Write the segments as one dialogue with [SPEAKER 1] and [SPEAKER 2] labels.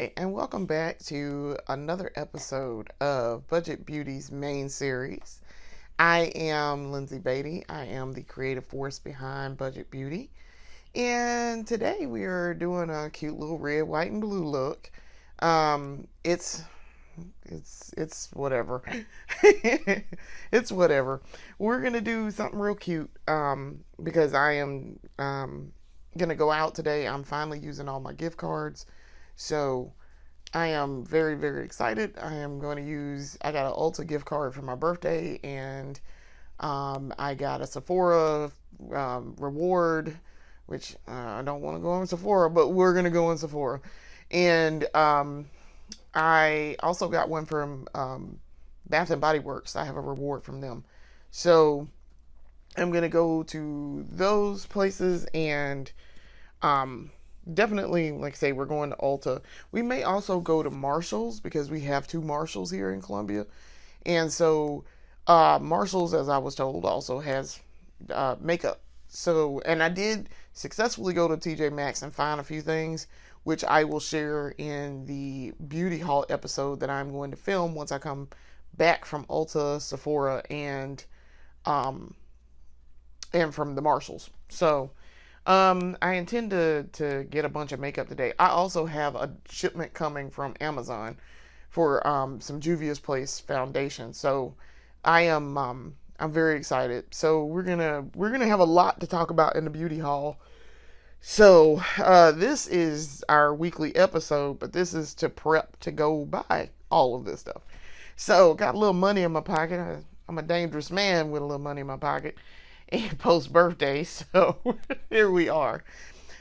[SPEAKER 1] Hi, and welcome back to another episode of Budget Beauty's main series. I am Lindsay Beatty. I am the creative force behind Budget Beauty. And today we are doing a cute little red, white, and blue look. It's whatever. It's whatever. We're gonna do something real cute. Because I am gonna go out today. I'm finally using all my gift cards. So I am very, very excited. I got an Ulta gift card for my birthday, and I got a Sephora reward, which I don't want to go on Sephora, but we're going to go on Sephora. And I also got one from Bath and Body Works. I have a reward from them. So I'm going to go to those places and definitely, like I say, we're going to Ulta. We may also go to Marshall's because we have two Marshalls here in Columbia. And so Marshall's, as I was told, also has makeup. So, and I did successfully go to TJ Maxx and find a few things, which I will share in the beauty haul episode that I'm going to film once I come back from Ulta, Sephora, and from the Marshalls. So, I intend to get a bunch of makeup today. I also have a shipment coming from Amazon for some Juvia's Place foundation. So I'm very excited. So we're gonna have a lot to talk about in the beauty haul. So this is our weekly episode, but this is to prep to go buy all of this stuff. So got a little money in my pocket. I'm a dangerous man with a little money in my pocket. And post birthday, so here we are.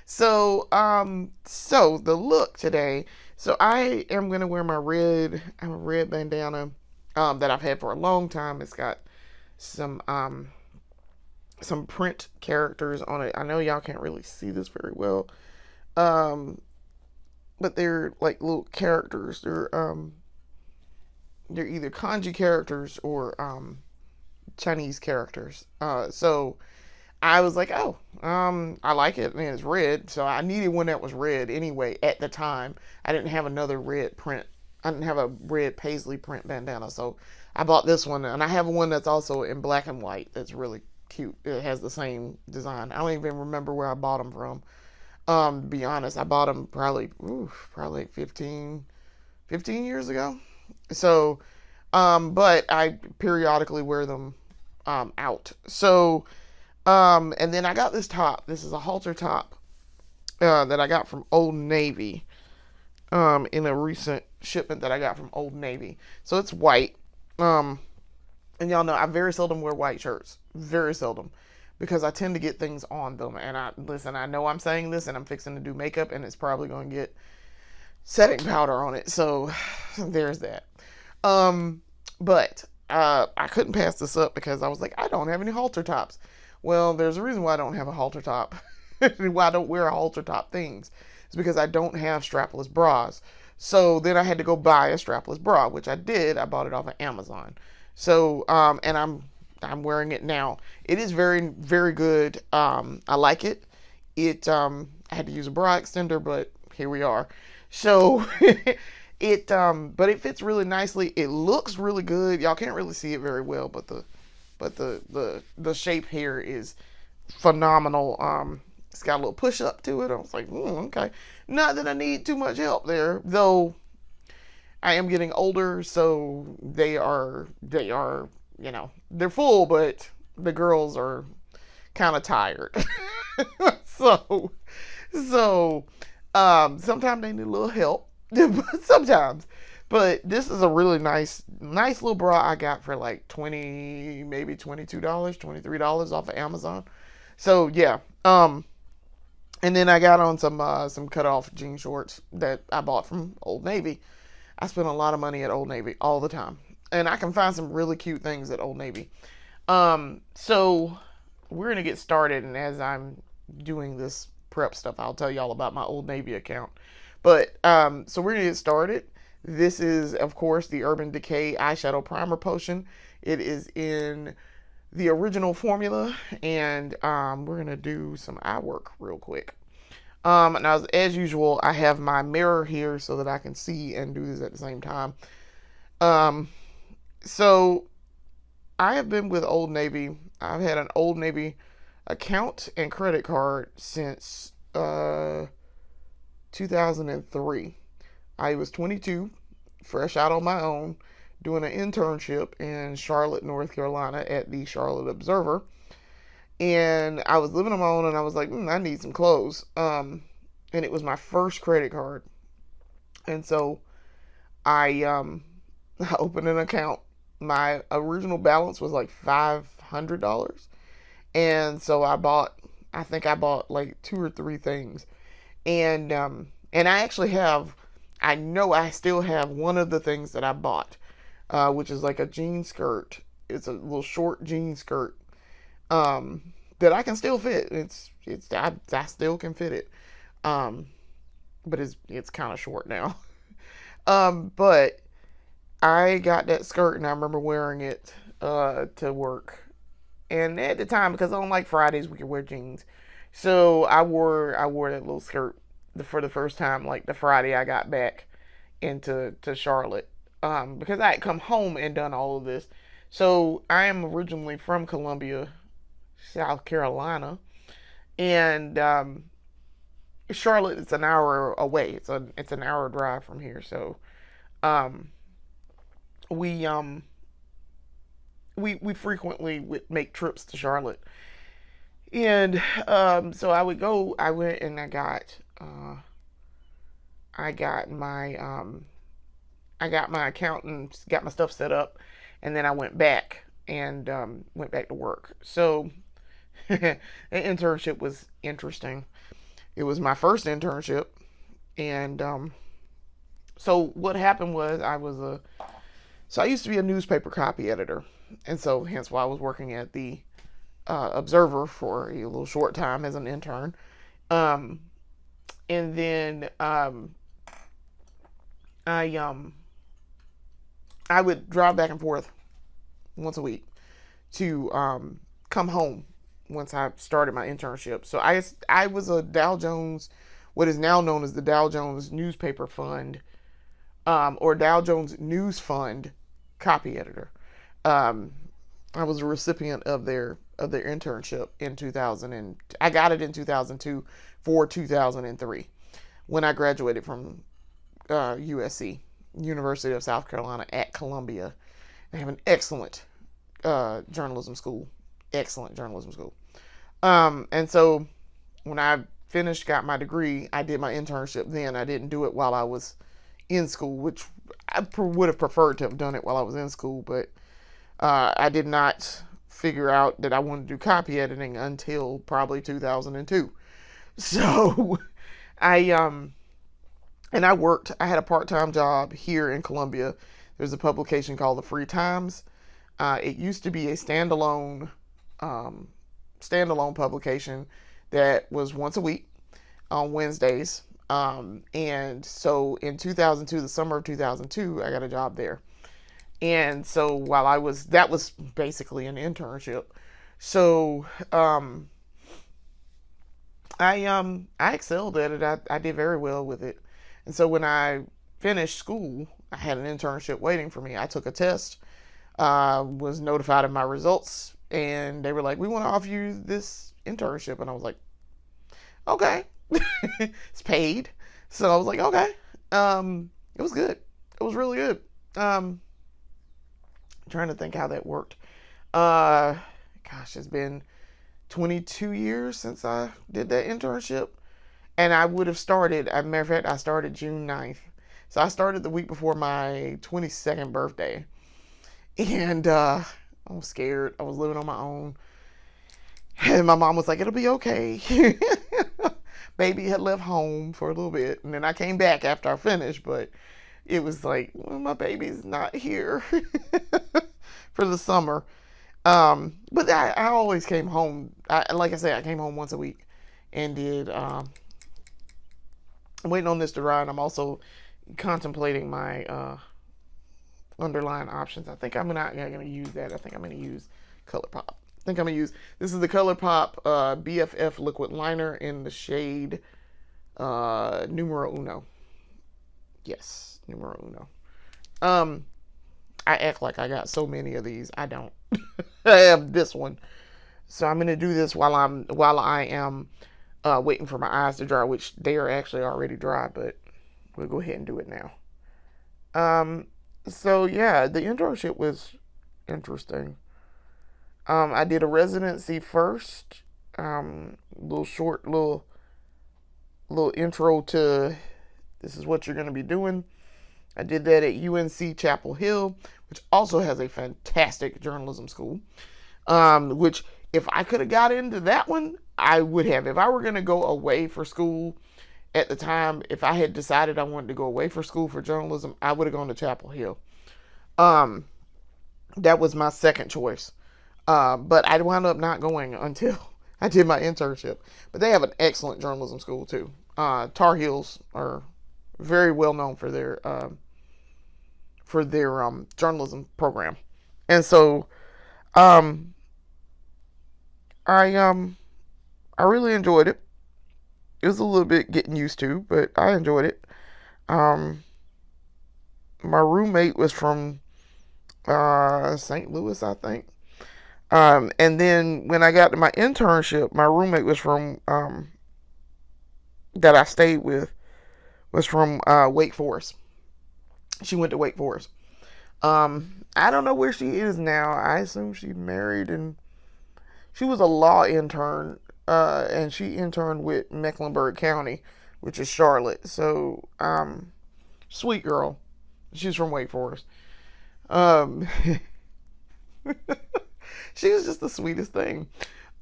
[SPEAKER 1] So so the look today. So I am gonna wear my red bandana that I've had for a long time. It's got some print characters on it. I know y'all can't really see this very well, but they're like little characters. They're either kanji characters or Chinese characters. So I was like, oh, I like it, and it's red. So I needed one that was red anyway at the time. I didn't have another red print. I didn't have a red paisley print bandana. So I bought this one, and I have one that's also in black and white that's really cute. It has the same design. I don't even remember where I bought them from. To be honest, I bought them probably like 15 years ago. So, but I periodically wear them out. So, and then I got this top. This is a halter top that I got from Old Navy in a recent shipment that I got from Old Navy. So it's white. And y'all know I very seldom wear white shirts. Very seldom. Because I tend to get things on them. And I know I'm saying this and I'm fixing to do makeup and it's probably going to get setting powder on it. So there's that. But I couldn't pass this up because I was like, I don't have any halter tops. Well, there's a reason why I don't have a halter top. Why I don't wear halter top things. It's because I don't have strapless bras. So then I had to go buy a strapless bra, which I did. I bought it off of Amazon. So, and I'm wearing it now. It is very, very good. I like it. I had to use a bra extender, but here we are. So but it fits really nicely. It looks really good. Y'all can't really see it very well, but the shape here is phenomenal. It's got a little push up to it. I was like, okay. Not that I need too much help there, though. I am getting older, so they are, they're full, but the girls are kind of tired. so sometimes they need a little help. Sometimes, but this is a really nice little bra I got for like $20, maybe $22, $23 off of Amazon. So yeah, and then I got on some cut off jean shorts that I bought from Old Navy. I spend a lot of money at Old Navy all the time, and I can find some really cute things at Old Navy. So we're gonna get started, and as I'm doing this prep stuff, I'll tell y'all about my Old Navy account. But so we're gonna get started. This is, of course, the Urban Decay eyeshadow primer potion. It is in the original formula, and we're gonna do some eye work real quick. Now, as usual, I have my mirror here so that I can see and do this at the same time. Um, so I have been with Old Navy. I've had an Old Navy account and credit card since 2003. I was 22, fresh out on my own, doing an internship in Charlotte, North Carolina at the Charlotte Observer. And I was living on my own, and I was like, I need some clothes. And it was my first credit card. And so I I opened an account. My original balance was like $500. And so I think I bought like two or three things. And I actually have, I know I still have one of the things that I bought, which is like a jean skirt. It's a little short jean skirt, that I can still fit. I still can fit it. Um, but it's kind of short now. But I got that skirt and I remember wearing it, to work. And at the time, because on like Fridays we could wear jeans, so I wore that little skirt for the first time, like the Friday I got back into Charlotte, because I had come home and done all of this. So I am originally from Columbia, South Carolina, and Charlotte is an hour away. It's an hour drive from here. So um, we we frequently would make trips to Charlotte, and so I went and I got my I got my account and got my stuff set up, and then I went back and went back to work. So the internship was interesting. It was my first internship, and so what happened was I used to be a newspaper copy editor, and so hence why I was working at the Observer for a little short time as an intern. Um, and then I I would drive back and forth once a week to come home once I started my internship. So I was a Dow Jones, what is now known as the Dow Jones Newspaper Fund, or Dow Jones News Fund copy editor. Um, I was a recipient of their internship in 2000, and I got it in 2002 for 2003 when I graduated from USC, University of South Carolina at Columbia. They have an excellent journalism school, excellent journalism school. And so when I finished, got my degree, I did my internship then. I didn't do it while I was in school, which I would have preferred to have done it while I was in school, but I did not figure out that I wanted to do copy editing until probably 2002. So I and I worked. I had a part-time job here in Columbia. There's a publication called the Free Times. It used to be a um, standalone publication that was once a week on Wednesdays. And so in 2002, the summer of 2002, I got a job there. And so while that was basically an internship. So I excelled at it. I did very well with it. And so when I finished school, I had an internship waiting for me. I took a test, was notified of my results, and they were like, "We want to offer you this internship." And I was like, "Okay." It's paid. So I was like, "Okay." It was good. It was really good. Trying to think how that worked. Uh, Gosh, it's been 22 years since I did that internship. And I would have started, as a matter of fact, I started June 9th. So I started the week before my 22nd birthday. And I was scared. I was living on my own. And my mom was like, "It'll be okay." Baby had left home for a little bit. And then I came back after I finished. But it was like, well, my baby's not here for the summer. But I always came home. Like I said, I came home once a week and did. I'm waiting on this to ride. I'm also contemplating my underline options. I think I'm not going to use that. I think I'm going to use ColourPop. This is the ColourPop BFF liquid liner in the shade Numero uno. Yes, numero uno. Um, I act like I got so many of these. I don't. I have this one. So I'm gonna do this while I am waiting for my eyes to dry, which they are actually already dry, but we'll go ahead and do it now. Um, so yeah, the internship was interesting. I did a residency first. Little short, little intro to this is what you're gonna be doing. I did that at UNC Chapel Hill, which also has a fantastic journalism school. Which if I could have got into that one, I would have. If I were gonna go away for school at the time, if I had decided I wanted to go away for school for journalism, I would have gone to Chapel Hill. Um, that was my second choice. But I wound up not going until I did my internship. But they have an excellent journalism school too. Tar Heels are very well known for their journalism program, and so um, I I really enjoyed it. It was a little bit getting used to, but I enjoyed it. Um, my roommate was from St. Louis, I think. And then when I got to my internship, my roommate was from that I stayed with was from Wake Forest. She went to Wake Forest. I don't know where she is now. I assume she married, and she was a law intern, and she interned with Mecklenburg County, which is Charlotte. So, sweet girl. She's from Wake Forest. Um, she was just the sweetest thing.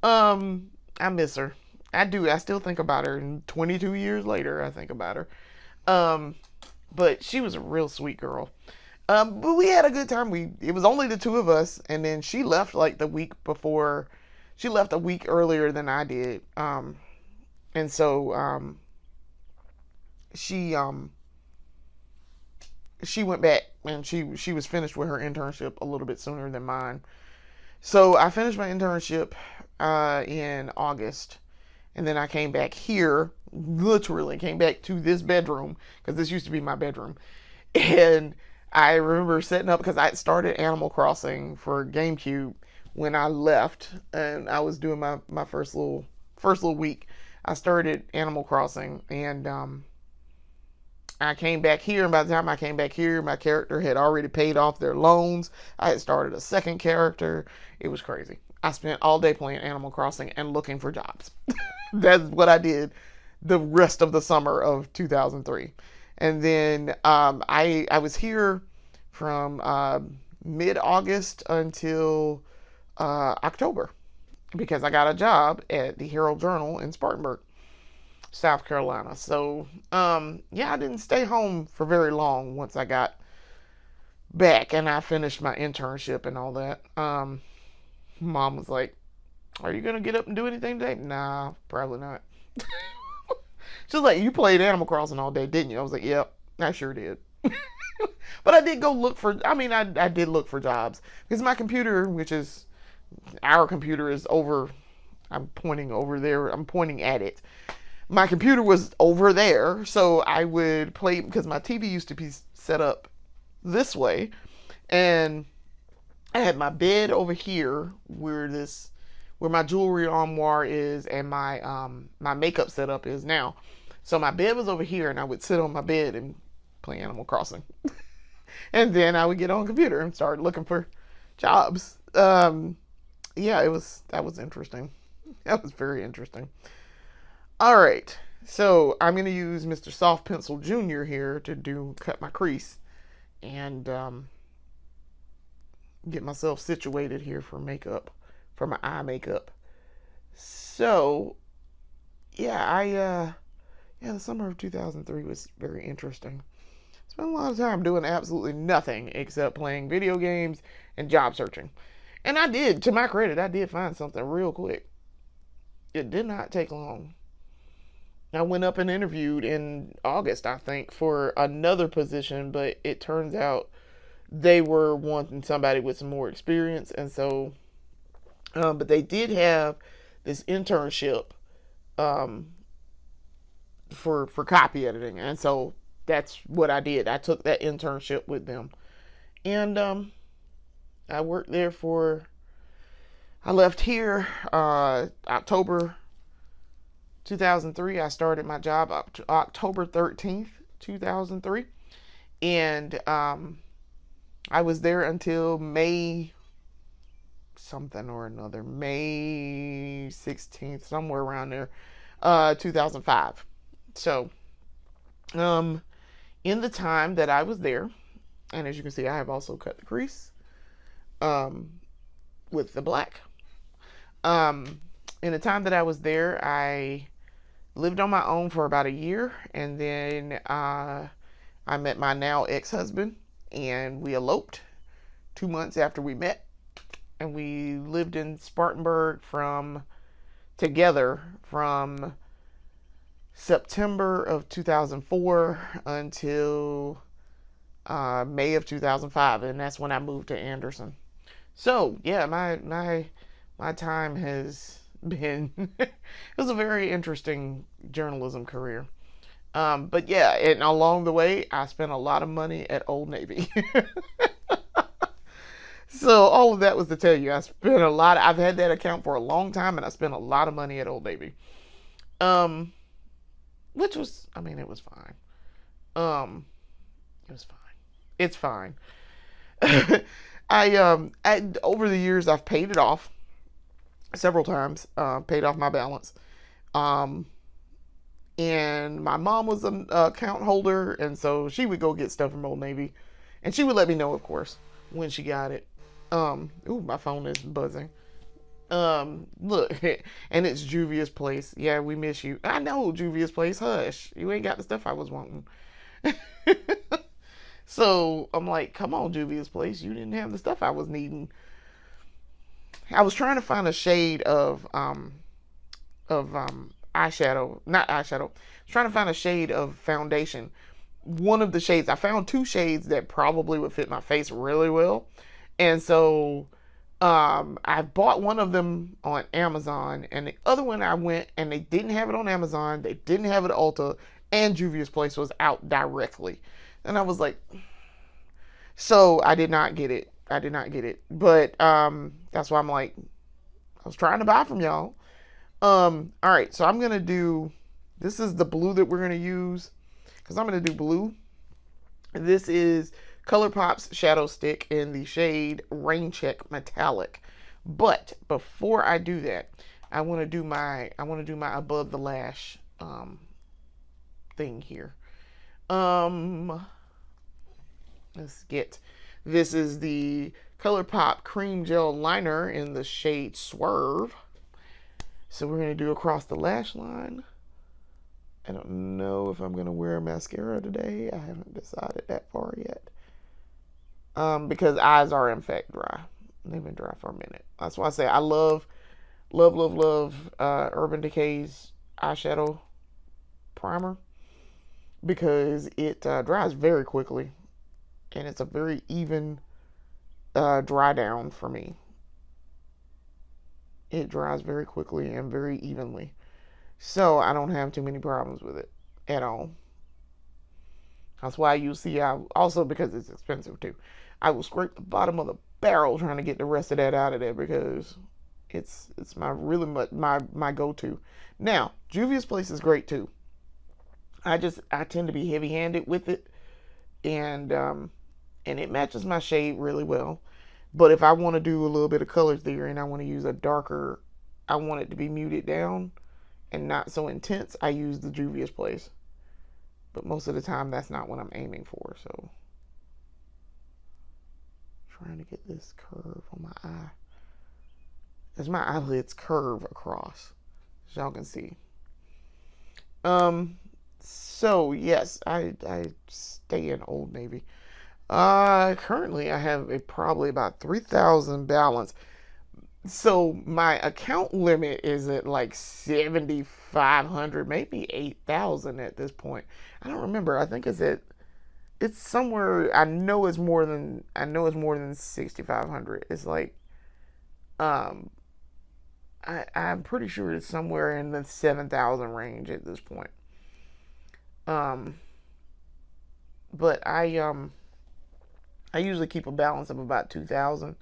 [SPEAKER 1] I miss her. I do. I still think about her. And 22 years later, I think about her. Um, but she was a real sweet girl. But we had a good time. It was only the two of us, and then she left like the week before. She left a week earlier than I did. And so she she went back, and she was finished with her internship a little bit sooner than mine. So I finished my internship in August, and then I came back here. Literally came back to this bedroom because this used to be my bedroom, and I remember setting up because I had started Animal Crossing for GameCube when I left, and I was doing my first little week. I started Animal Crossing, and I came back here, and by the time I came back here, my character had already paid off their loans. I had started a second character. It was crazy. I spent all day playing Animal Crossing and looking for jobs. That's what I did the rest of the summer of 2003. And then I was here from mid-August until October because I got a job at the Herald Journal in Spartanburg, South Carolina. So yeah, I didn't stay home for very long once I got back and I finished my internship and all that. Mom was like, "Are you gonna get up and do anything today?" Nah, probably not. She's like, "You played Animal Crossing all day, didn't you?" I was like, "Yep, I sure did." But I did go look for, I did look for jobs because my computer, which is, our computer is over, I'm pointing over there, I'm pointing at it. My computer was over there, so I would play, because my TV used to be set up this way, and I had my bed over here where my jewelry armoire is and my makeup setup is now. So my bed was over here, and I would sit on my bed and play Animal Crossing. And then I would get on the computer and start looking for jobs. Yeah, that was interesting. That was very interesting. All right, so I'm gonna use Mr. Soft Pencil Jr. here to cut my crease and get myself situated here for makeup, for my eye makeup. So yeah, yeah, the summer of 2003 was very interesting. Spent a lot of time doing absolutely nothing except playing video games and job searching. And I did, to my credit, I did find something real quick. It did not take long. I went up and interviewed in August, I think, for another position, but it turns out they were wanting somebody with some more experience. And so, but they did have this internship um, for copy editing, and so that's what I did. I took that internship with them, and I worked there for. I left here October 2003. I started my job October 13th, 2003, and I was there until May something or another, May 16th, somewhere around there, 2005. So, um, in the time that I was there, and as you can see, I have also cut the crease um, with the black. Um, in the time that I was there, I lived on my own for about a year, and then I met my now ex-husband, and we eloped 2 months after we met, and we lived in Spartanburg together from September of 2004 until May of 2005, and that's when I moved to Anderson. So yeah, my time has been it was a very interesting journalism career. But yeah, and along the way, I spent a lot of money at Old Navy. So all of that was to tell you, I spent a lot. I've had that account for a long time, and I spent a lot of money at Old Navy. Um, which was, I mean, it was fine. Um, it was fine. It's fine. I over the years I've paid it off several times. Paid off my balance. Um, and my mom was an account holder, and so she would go get stuff from Old Navy, and she would let me know, of course, when she got it. Ooh, my phone is buzzing. Look, and it's Juvia's place. Yeah, we miss you. I know, Juvia's place. Hush, you ain't got the stuff I was wanting. So I'm like, come on, Juvia's place. You didn't have the stuff I was needing. I was trying to find a shade of eyeshadow, not eyeshadow. I was trying to find a shade of foundation. One of the shades, I found two shades that probably would fit my face really well, and so I bought one of them on Amazon, and the other one I went and they didn't have it on Amazon. They didn't have it at Ulta, and Juvia's place was out directly, and I was like, so I did not get it. I did not get it, but that's why I'm like, I was trying to buy from y'all. All right, so I'm gonna do. This is the blue that we're gonna use because I'm gonna do blue. This is ColourPop's Shadow Stick in the shade Rain Check Metallic. But before I do that, I want to do my above the lash thing here. Let's get. This is the ColourPop Cream Gel Liner in the shade Swerve. So we're gonna do across the lash line. I don't know if I'm gonna wear mascara today. I haven't decided that far yet. Because eyes are in fact dry. They've been dry for a minute. That's why I say I love Urban Decay's eyeshadow primer because it dries very quickly, and it's a very even dry down for me. It dries very quickly and very evenly, so I don't have too many problems with it at all. That's why you see I also, because it's expensive too, I will scrape the bottom of the barrel trying to get the rest of that out of there because it's my really my go-to. Now, Juvia's Place is great too. I tend to be heavy-handed with it, and it matches my shade really well. But if I want to do a little bit of color theory and I want to use a darker, I want it to be muted down and not so intense, I use the Juvia's Place. But most of the time, that's not what I'm aiming for. So, trying to get this curve on my eye. As my eyelids curve across, as y'all can see. So yes, I stay in Old Navy. Currently I have probably about 3,000 balance. So my account limit is at like 7,500, maybe 8,000 at this point. I don't remember. I think it's somewhere. I know it's more than 6,500. It's like I'm pretty sure it's somewhere in the 7,000 range at this point. Um, but I usually keep a balance of about 2,000.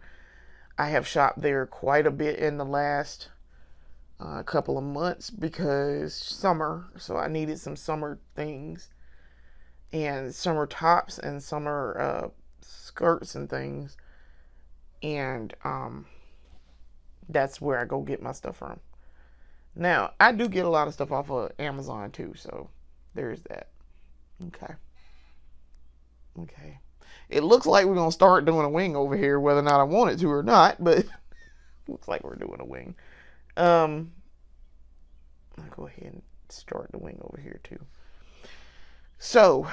[SPEAKER 1] I have shopped there quite a bit in the last couple of months because summer, so I needed some summer things and summer tops and summer skirts and things, and that's where I go get my stuff from. Now I do get a lot of stuff off of Amazon too, so there's that. Okay, okay. It looks like we're gonna start doing a wing over here, whether or not I want it to or not, but looks like we're doing a wing. Um, I'll go ahead and start the wing over here too. So,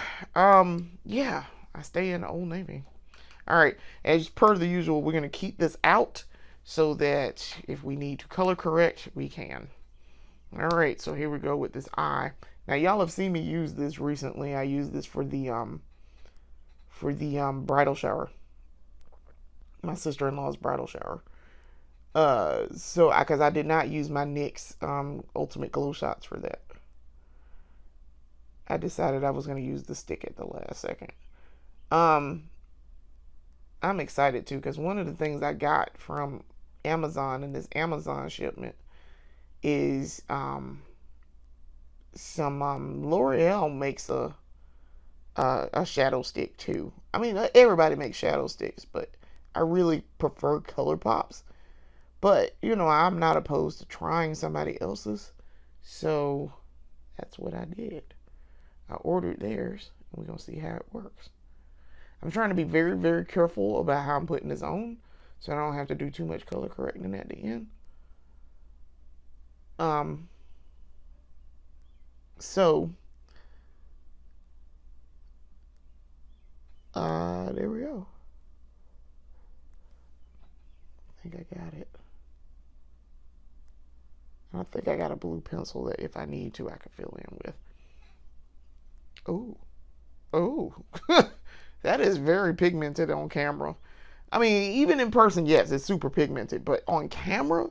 [SPEAKER 1] yeah, I stay in the Old Navy. All right, as per the usual, we're gonna keep this out so that if we need to color correct, we can. All right, so here we go with this eye. Now, y'all have seen me use this recently. I used this for the bridal shower, my sister-in-law's bridal shower. So because I did not use my NYX Ultimate Glow Shots for that. I decided I was going to use the stick at the last second. Um, I'm excited too because one of the things I got from Amazon in this Amazon shipment is some L'Oreal makes a shadow stick too. I mean, everybody makes shadow sticks, but I really prefer Color Pops. But you know, I'm not opposed to trying somebody else's, so that's what I did. I ordered theirs, and we're gonna see how it works. I'm trying to be very, very careful about how I'm putting this on, so I don't have to do too much color correcting at the end. Um, so there we go. I think I got it. I think I got a blue pencil that if I need to, I can fill in with. Oh, oh, that is very pigmented on camera. I mean, even in person, yes, it's super pigmented, but on camera,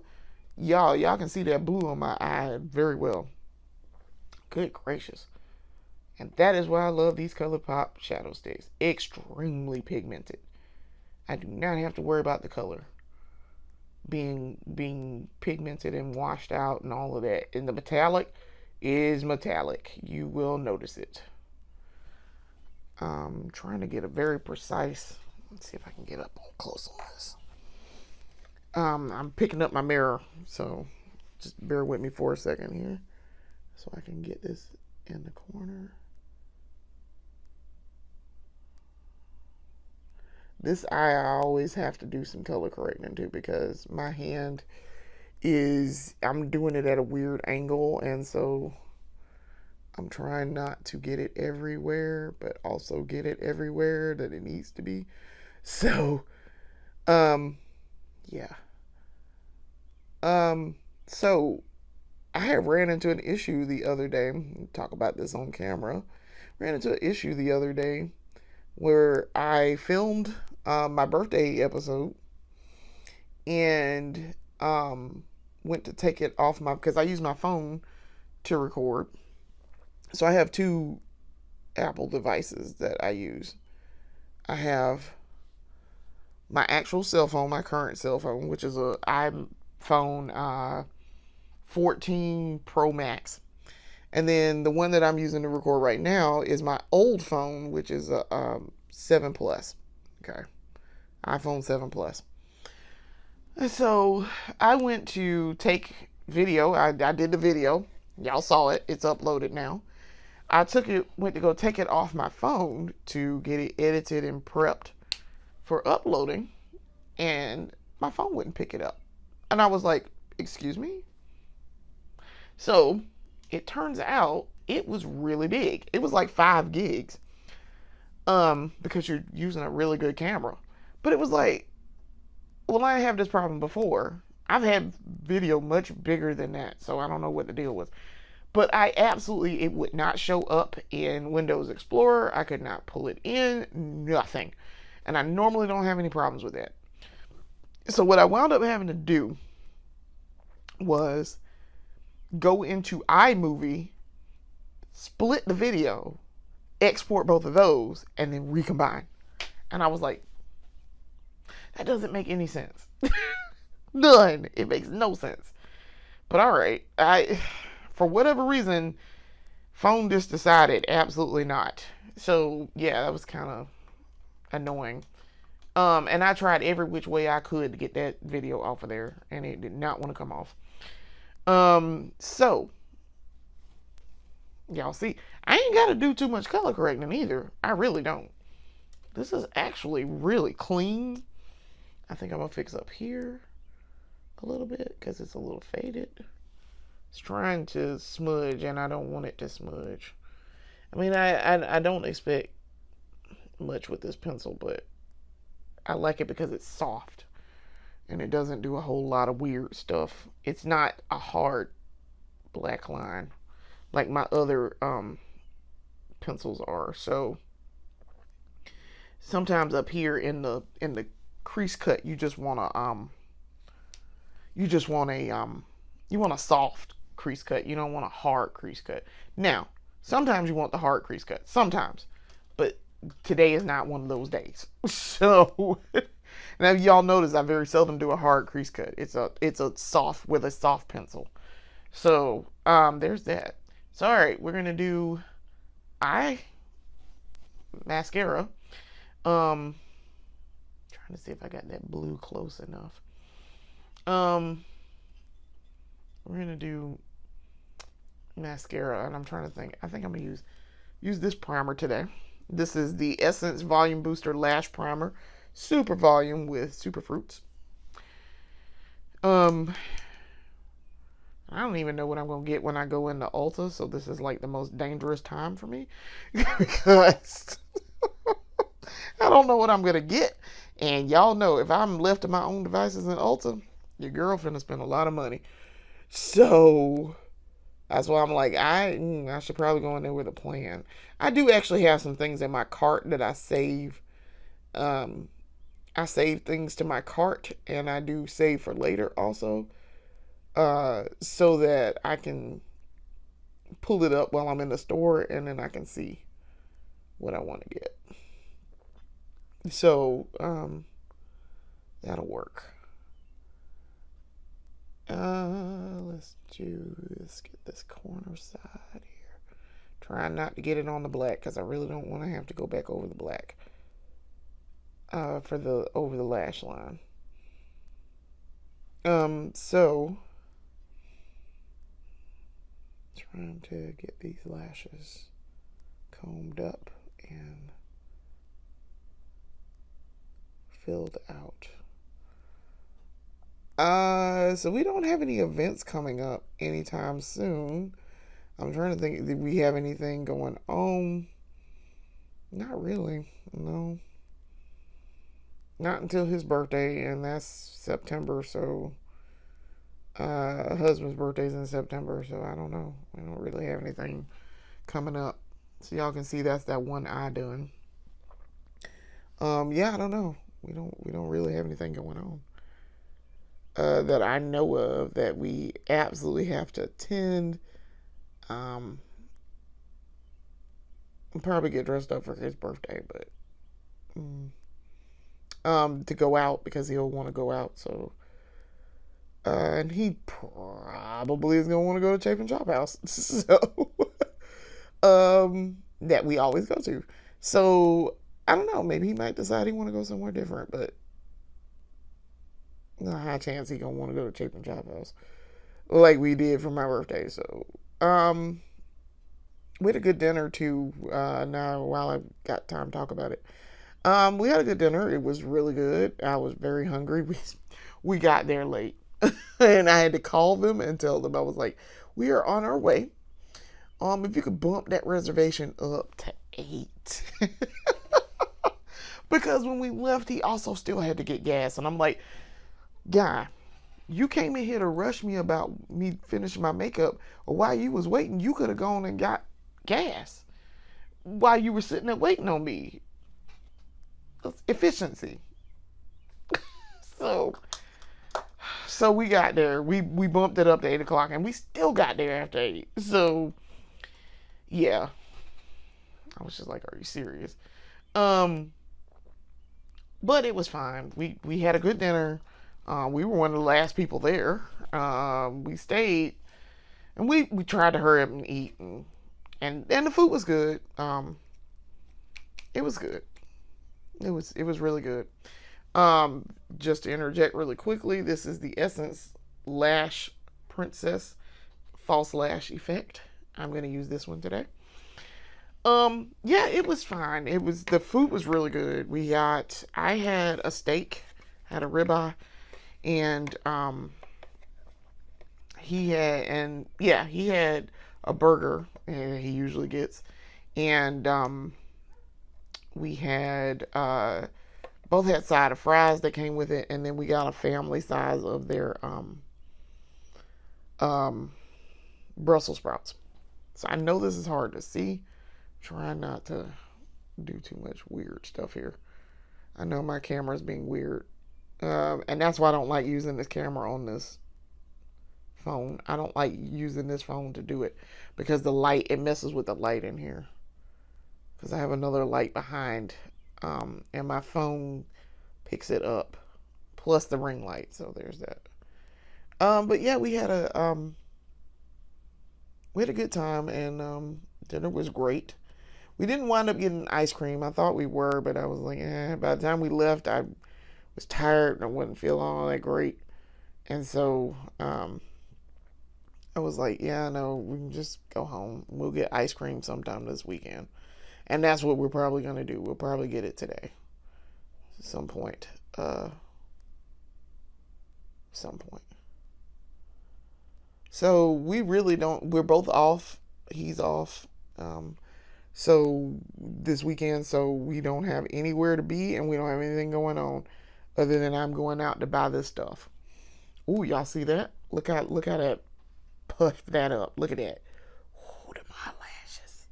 [SPEAKER 1] y'all can see that blue on my eye very well. Good gracious. And that is why I love these ColourPop shadow sticks. Extremely pigmented. I do not have to worry about the color being pigmented and washed out and all of that. And the metallic is metallic. You will notice it. I'm trying to get a very precise. Let's see if I can get up close on this. I'm picking up my mirror, so just bear with me for a second here, so I can get this in the corner. This eye I always have to do some color correcting too because my hand I'm doing it at a weird angle, and so I'm trying not to get it everywhere, but also get it everywhere that it needs to be. So, yeah. So I have ran into an issue the other day. Talk about this on camera. Ran into an issue the other day where I filmed my birthday episode and went to take it off because I use my phone to record. So I have two Apple devices that I use. I have my actual cell phone, my current cell phone, which is a iPhone 14 Pro Max. And then the one that I'm using to record right now is my old phone, which is a 7 Plus. Okay. iPhone 7 Plus. And so I went to take video. I did the video. Y'all saw it. It's uploaded now. Went to go take it off my phone to get it edited and prepped for uploading, and my phone wouldn't pick it up. And I was like, excuse me? So it turns out it was really big. It was like 5 gigs. Because you're using a really good camera. But it was like, well, I have this problem before. I've had video much bigger than that, so I don't know what the deal was. But it would not show up in Windows Explorer. I could not pull it in, nothing. And I normally don't have any problems with that. So what I wound up having to do was go into iMovie split the video, export both of those, and then recombine. And I was like, that doesn't make any sense. None. It makes no sense. But all right, for whatever reason, phone just decided absolutely not. So yeah, that was kind of annoying. And I tried every which way I could to get that video off of there, and it did not want to come off. So y'all see, I ain't got to do too much color correcting either. I really don't. This is actually really clean. I think I'm gonna fix up here a little bit because it's a little faded. It's trying to smudge, and I don't want it to smudge. I mean, I don't expect much with this pencil, but I like it because it's soft and it doesn't do a whole lot of weird stuff. It's not a hard black line like my other pencils are. So sometimes up here in the crease cut, you just want a soft crease cut. You don't want a hard crease cut. Now, sometimes you want the hard crease cut. Sometimes, but today is not one of those days. So now y'all notice I very seldom do a hard crease cut. It's a soft with a soft pencil. So there's that. So all right, we're gonna do eye mascara. Trying to see if I got that blue close enough. We're gonna do mascara, and I'm trying to think. I think I'm gonna use this primer today. This is the Essence Volume Booster Lash Primer, Super Volume with Super Fruits. I don't even know what I'm gonna get when I go into Ulta, so this is like the most dangerous time for me because I don't know what I'm gonna get. And y'all know if I'm left to my own devices in Ulta, your girl finna spend a lot of money. So that's why I'm like, I should probably go in there with a plan. I do actually have some things in my cart that I save. I save things to my cart, and I do save for later also, so that I can pull it up while I'm in the store, and then I can see what I want to get. So that'll work. Let's get this corner side here. Trying not to get it on the black because I really don't want to have to go back over the black for over the lash line. So trying to get these lashes combed up and filled out. So we don't have any events coming up anytime soon. I'm trying to think, did we have anything going on? Not really, no. Not until his birthday, and that's September, so husband's birthday's in September, so I don't know. We don't really have anything coming up. So y'all can see that's that one eye done. Yeah, I don't know. We don't really have anything going on that I know of that we absolutely have to attend. I'll probably get dressed up for his birthday, but to go out because he'll want to go out. So, and he probably is gonna want to go to Chapin Chop House. So, that we always go to. So I don't know. Maybe he might decide he want to go somewhere different, but there's a high chance he gonna want to go to Chapin Chop House like we did for my birthday. So, we had a good dinner too. Now, while I've got time to talk about it, we had a good dinner. It was really good. I was very hungry. We got there late, and I had to call them and tell them I was like, "We are on our way. If you could bump that reservation up to 8." Because when we left, he also still had to get gas, and I'm like, "Guy, you came in here to rush me about me finishing my makeup, or while you was waiting, you could have gone and got gas while you were sitting there waiting on me." Efficiency. So we got there. We bumped it up to 8 o'clock, and we still got there after 8. So Yeah, I was just like, are you serious? Um, but it was fine. We had a good dinner. We were one of the last people there. We stayed, and we tried to hurry up and eat, and the food was good. It was good. It was really good. Um, just to interject really quickly, this is the Essence Lash Princess False Lash Effect. I'm gonna use this one today. Yeah, it was fine. The food was really good. I had a steak, had a ribeye, and he had a burger, he usually gets, and we had both had side of fries that came with it, and then we got a family size of their um Brussels sprouts. So I know this is hard to see. Try not to do too much weird stuff here. I know my camera's being weird. And that's why I don't like using this camera on this phone. I don't like using this phone to do it because it messes with the light in here. Because I have another light behind, and my phone picks it up, plus the ring light. So there's that. But yeah, we had a good time, and dinner was great. We didn't wind up getting ice cream. I thought we were, but I was like, eh. By the time we left, I was tired and I wasn't feeling all that great. And so I was like, yeah, no, we can just go home. We'll get ice cream sometime this weekend. And that's what we're probably going to do. We'll probably get it today. Some point. Some point. So we really don't, we're both off. He's off. So this weekend, so we don't have anywhere to be and we don't have anything going on other than I'm going out to buy this stuff. Ooh, y'all see that? Look how that puffed that up. Look at that. Ooh, them eyelashes.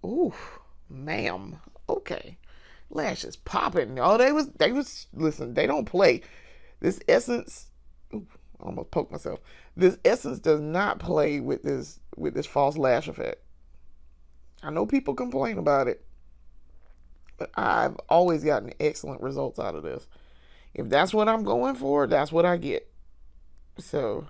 [SPEAKER 1] Ooh, ma'am. Okay. Lashes popping. Oh, they was listen, they don't play. This Essence, ooh, I almost poked myself. This Essence does not play with this false lash effect. I know people complain about it, but I've always gotten excellent results out of this. If that's what I'm going for, that's what I get. So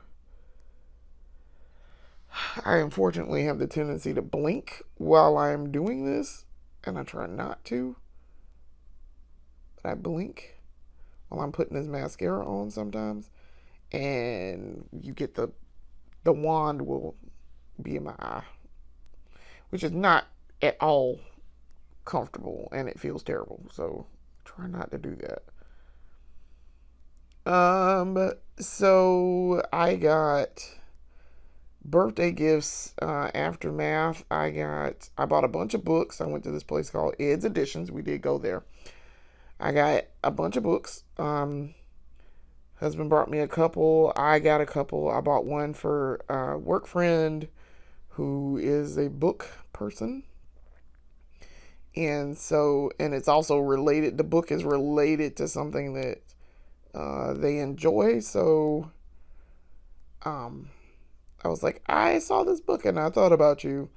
[SPEAKER 1] I unfortunately have the tendency to blink while I am doing this, and I try not to. But I blink while I'm putting this mascara on sometimes, and you get the wand will be in my eye, which is not at all comfortable, and it feels terrible. So try not to do that. So I got birthday gifts, aftermath. I bought a bunch of books. I went to this place called Ed's Editions. We did go there. I got a bunch of books. Husband brought me a couple. I got a couple. I bought one for a work friend who is a book person. And it's also related. The book is related to something that they enjoy. So I was like, I saw this book and I thought about you.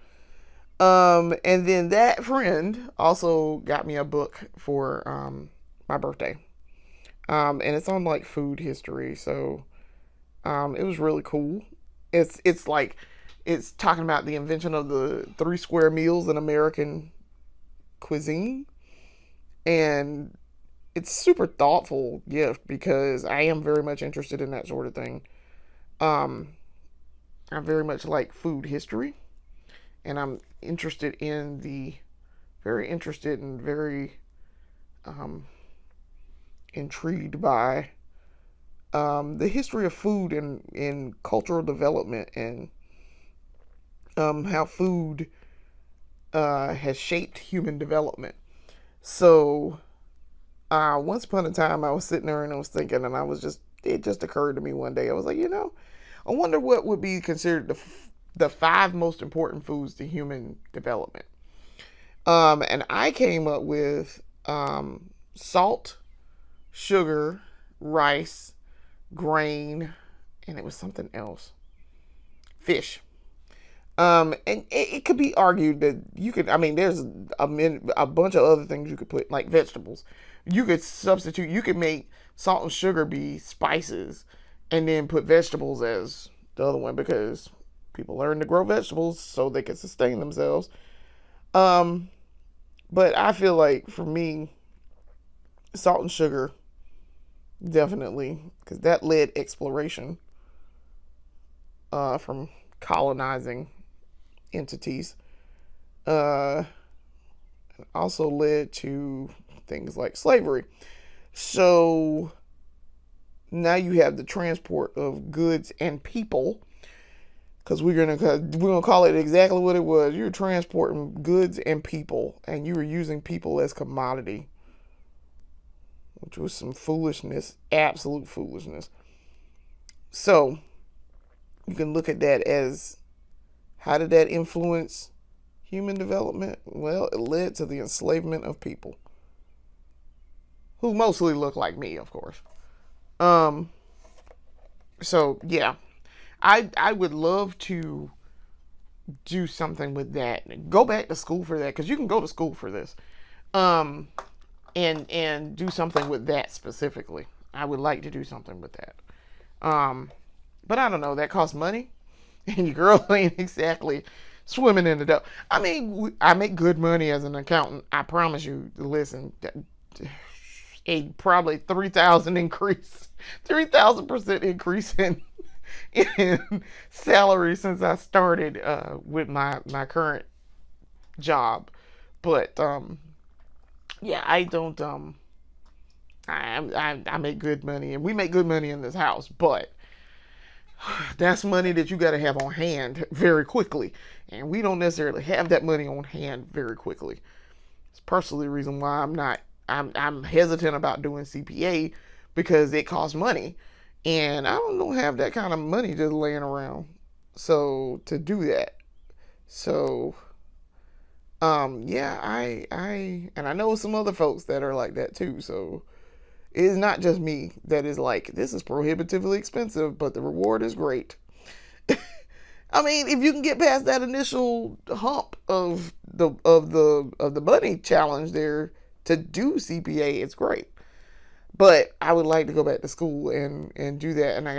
[SPEAKER 1] And then that friend also got me a book for my birthday. And it's on like food history. So it was really cool. It's like it's talking about the invention of the 3 square meals in American cuisine, and it's super thoughtful gift because I am very much interested in that sort of thing. Um, I very much like food history, and I'm interested in the very interested and very um, intrigued by the history of food and in cultural development and how food has shaped human development. So once upon a time, I was sitting there and I was thinking, and it just occurred to me one day. I was like, I wonder what would be considered the 5 most important foods to human development. And I came up with salt, sugar, rice, grain, and it was something else. Fish. And it could be argued that you could. I mean, there's a bunch of other things you could put, like vegetables. You could substitute. You could make salt and sugar be spices, and then put vegetables as the other one because people learn to grow vegetables so they can sustain themselves. Um, but I feel like for me, salt and sugar definitely because that led exploration from colonizing entities. Uh, Also led to things like slavery. So now you have the transport of goods and people because we're gonna call it exactly what it was. You're transporting goods and people, and you were using people as commodity, which was some foolishness, absolute foolishness. So you can look at that as how did that influence human development? Well, it led to the enslavement of people who mostly look like me, of course. Um, so yeah, I would love to do something with that. Go back to school for that because you can go to school for this. Um, and do something with that specifically. I would like to do something with that. Um, but I don't know. That costs money, and your girl ain't exactly swimming in the dough. I mean, I make good money as an accountant. I promise you. Listen, a probably 3,000 increase, 3,000% increase in salary since I started with my current job. But yeah, I don't I make good money and we make good money in this house, but that's money that you got to have on hand very quickly, and we don't necessarily have that money on hand very quickly. It's partially the reason why I'm hesitant about doing CPA because it costs money, and I don't have that kind of money just laying around. So to do that, so yeah, and I know some other folks that are like that too. So it's not just me that is like this is prohibitively expensive, but the reward is great. I mean, if you can get past that initial hump of the money challenge there to do CPA, it's great. But I would like to go back to school and do that, and I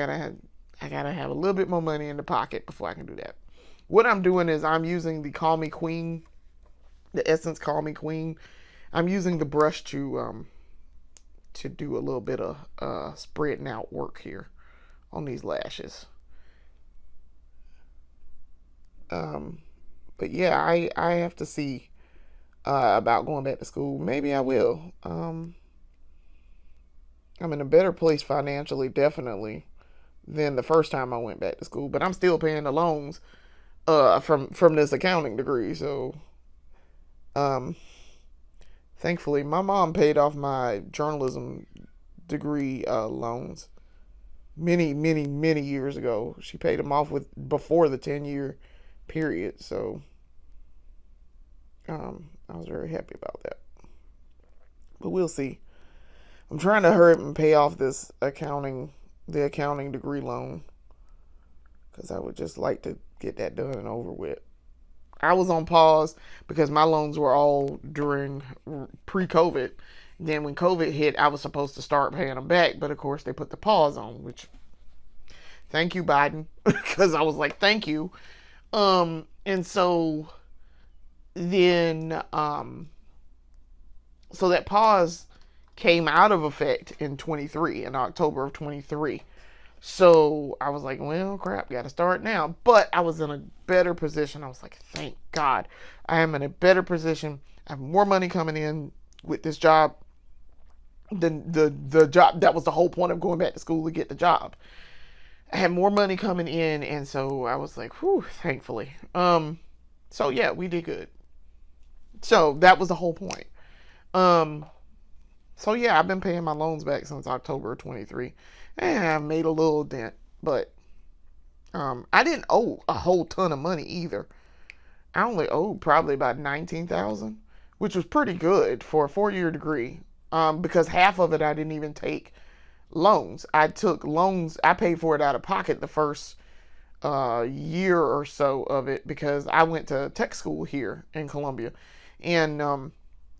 [SPEAKER 1] gotta have a little bit more money in the pocket before I can do that. What I'm doing is I'm using the Call Me Queen, the Essence Call Me Queen. I'm using the brush to do a little bit of spreading out work here on these lashes. Um, but yeah, I have to see about going back to school. Maybe I will. I'm in a better place financially, definitely, than the first time I went back to school. But I'm still paying the loans from this accounting degree. So um, thankfully, my mom paid off my journalism degree loans many years ago. She paid them off with before the 10-year period. So I was very happy about that. But we'll see. I'm trying to hurry up and pay off the accounting degree loan, because I would just like to get that done and over with. I was on pause because my loans were all during pre-COVID. Then when COVID hit, I was supposed to start paying them back, but of course they put the pause on, which thank you, Biden, because I was like, thank you. And so then so that pause came out of effect in 23, in October of 23. So I was like, well, crap, got to start now. But I was in a better position. I was like, thank God. I am in a better position. I have more money coming in with this job than the job. That was the whole point of going back to school, to get the job. I had more money coming in, and so I was like, whew, thankfully. So yeah, we did good. So that was the whole point. Um, so yeah, I've been paying my loans back since October of 23. And I've made a little dent, but I didn't owe a whole ton of money either. I only owed probably about 19,000, which was pretty good for a 4-year degree. Because half of it I didn't even take loans. I took loans. I paid for it out of pocket the first a year or so of it because I went to tech school here in Columbia, and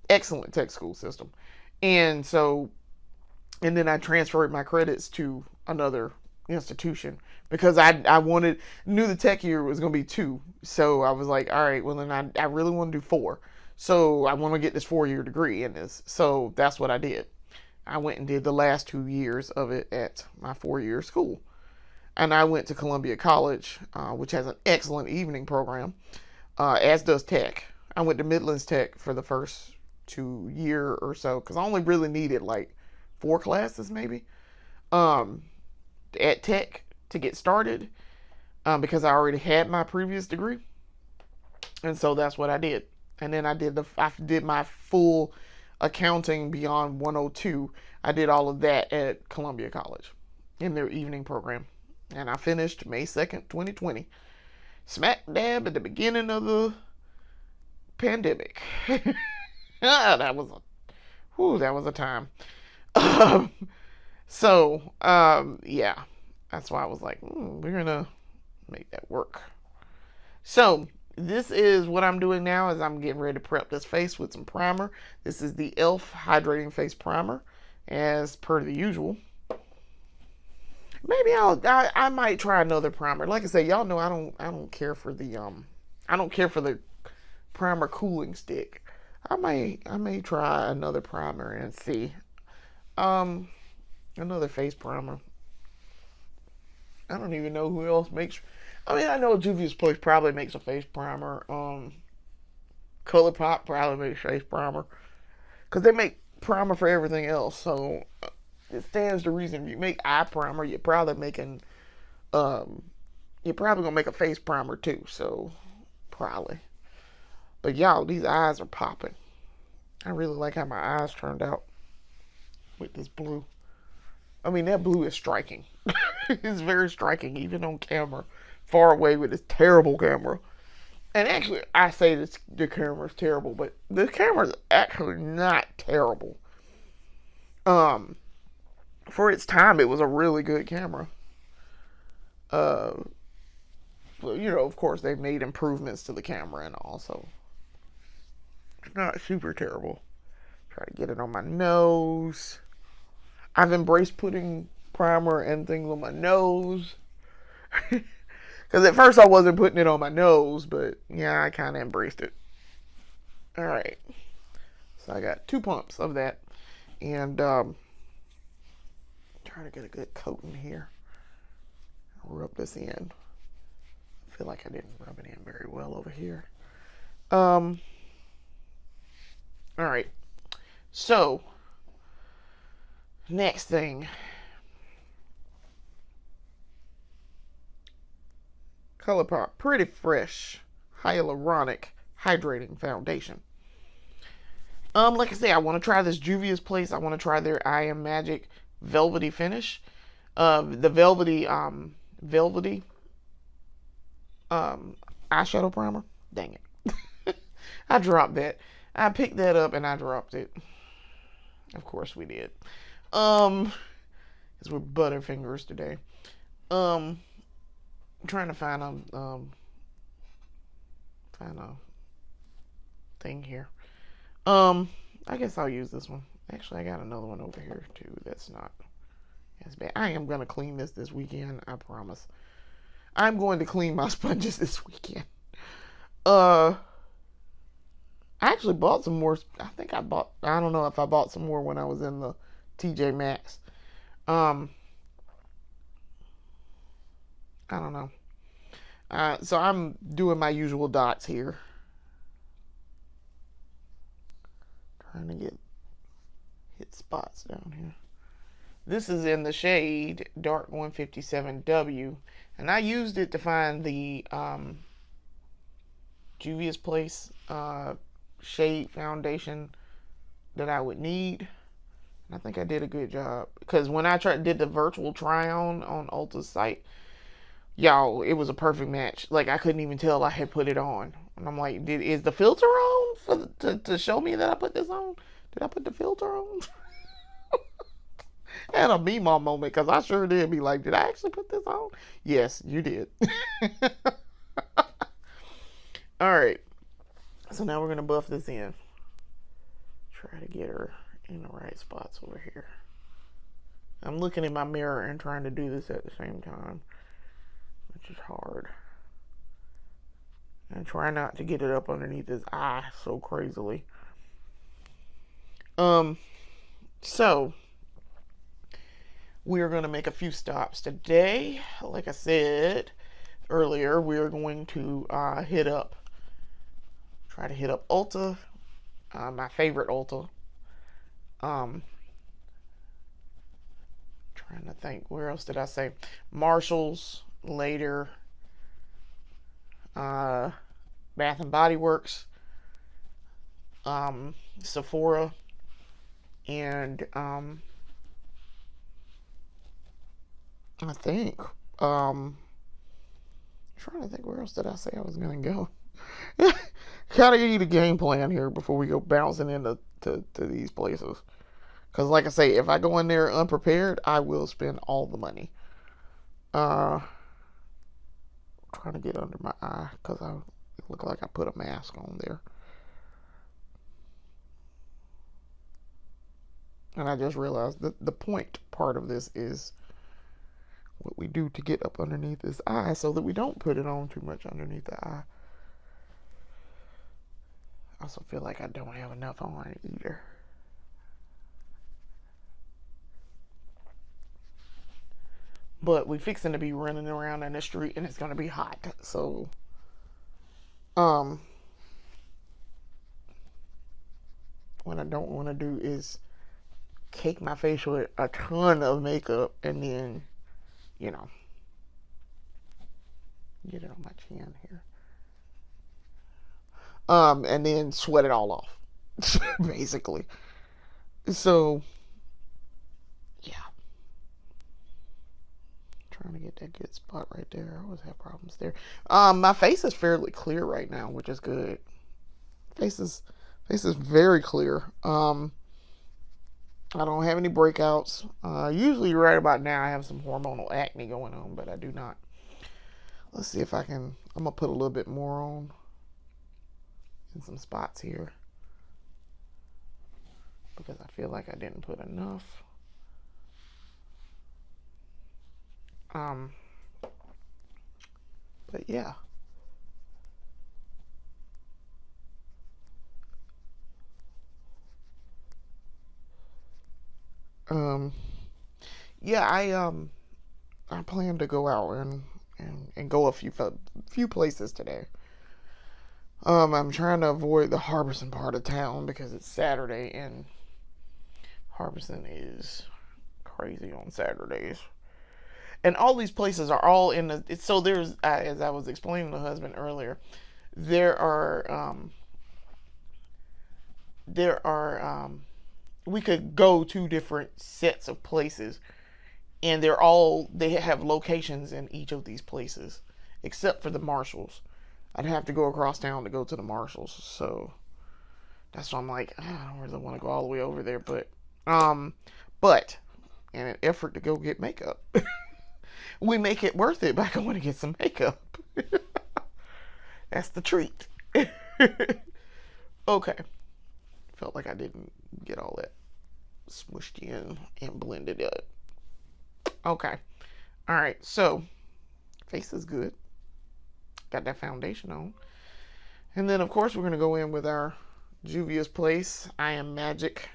[SPEAKER 1] excellent tech school system. And so, and then I transferred my credits to another institution because I wanted, knew the tech year was going to be 2. So I was like, all right, well, then I really want to do 4. So I want to get this 4-year degree in this. So that's what I did. I went and did the last 2 years of it at my 4-year school. And I went to Columbia College, which has an excellent evening program, as does Tech. I went to Midlands Tech for the first 2 year or so because I only really needed like 4 classes maybe um, at Tech to get started because I already had my previous degree, and so that's what I did. And then I did my full accounting beyond 102. I did all of that at Columbia College in their evening program, and I finished May 2nd, 2020, smack dab at the beginning of the pandemic. That was a time. Um, yeah, that's why I was like, we're gonna make that work. So this is what I'm doing now is I'm getting ready to prep this face with some primer. This is the e.l.f. Hydrating Face Primer, as per the usual. Maybe I might try another primer. Like I say, y'all know I don't care for the primer cooling stick. I may try another primer and see. Another face primer. I don't even know who else makes. I mean, I know Juvia's Place probably makes a face primer. ColourPop probably makes face primer because they make primer for everything else. So it stands to reason. If you make eye primer, you're probably gonna make a face primer too. So probably. But y'all, these eyes are popping. I really like how my eyes turned out with this blue. I mean, that blue is striking. It's very striking, even on camera, far away with this terrible camera. And actually, I say the camera is terrible, but the camera is actually not terrible. For its time, it was a really good camera. Well, of course, they've made improvements to the camera and all, so it's not super terrible. Try to get it on my nose. I've embraced putting primer and things on my nose. Because at first I wasn't putting it on my nose, but yeah, I kind of embraced it. Alright. So I got 2 pumps of that. And trying to get a good coat in here. Rub this in. I feel like I didn't rub it in very well over here. Alright. So, next thing. ColourPop Pretty Fresh Hyaluronic Hydrating Foundation. Like I say, I want to try this Juvia's Place. I want to try their I Am Magic Velvety Finish. The velvety eyeshadow primer. Dang it. I dropped that. I picked that up and I dropped it. Of course we did. Because we're butterfingers today. I'm trying to find a thing here. I guess I'll use this one. Actually, I got another one over here too. That's not as bad. I am gonna clean this weekend. I promise. I'm going to clean my sponges this weekend. I actually bought some more. I don't know if I bought some more when I was in the TJ Maxx. I don't know. So I'm doing my usual dots here. Trying to hit spots down here. This is in the shade Dark 157W. And I used it to find the Juvia's Place shade foundation that I would need. And I think I did a good job. Because when I did the virtual try-on Ulta's site, y'all, it was a perfect match. Like, I couldn't even tell I had put it on. And I'm like, is the filter on to show me that I put this on? Did I put the filter on? Had a Mima moment because I sure did be like, did I actually put this on? Yes, you did. All right. So now we're going to buff this in. Try to get her in the right spots over here. I'm looking in my mirror and trying to do this at the same time, which is hard. And try not to get it up underneath his eye so crazily. So we are going to make a few stops today. Like I said earlier, we are going to try to hit up Ulta, my favorite Ulta. Trying to think, where else did I say? Marshall's later. Bath and Body Works, Sephora, and I think trying to think, where else did I say I was gonna go? Gotta need a game plan here before we go bouncing into these places. Because like I say, if I go in there unprepared, I will spend all the money. Trying to get under my eye because it looked like I put a mask on there. And I just realized that the point part of this is what we do to get up underneath his eye so that we don't put it on too much underneath the eye. I also feel like I don't have enough on it either. But we fixing to be running around in the street and it's going to be hot. So, what I don't want to do is cake my face with a ton of makeup and then, get it on my chin here. And then sweat it all off, basically. So, yeah. Trying to get that good spot right there. I always have problems there. My face is fairly clear right now, which is good. Face is very clear. I don't have any breakouts. Usually right about now I have some hormonal acne going on, but I do not. Let's see if I can. I'm gonna put a little bit more on in some spots here because I feel like I didn't put enough. But yeah. Yeah, I plan to go out and go a few places today. I'm trying to avoid the Harbison part of town because it's Saturday and Harbison is crazy on Saturdays. And all these places are all in the. So there's, as I was explaining to the husband earlier, there are we could go to different sets of places, and they have locations in each of these places, except for the Marshalls. I'd have to go across town to go to the Marshalls, so that's why I'm like, I don't really want to go all the way over there, but in an effort to go get makeup, we make it worth it by going to get some makeup. That's the treat. Okay. Felt like I didn't get all that smushed in and blended it. Okay. All right. So, face is good. Got that foundation on. And then, of course, we're going to go in with our Juvia's Place I Am Magic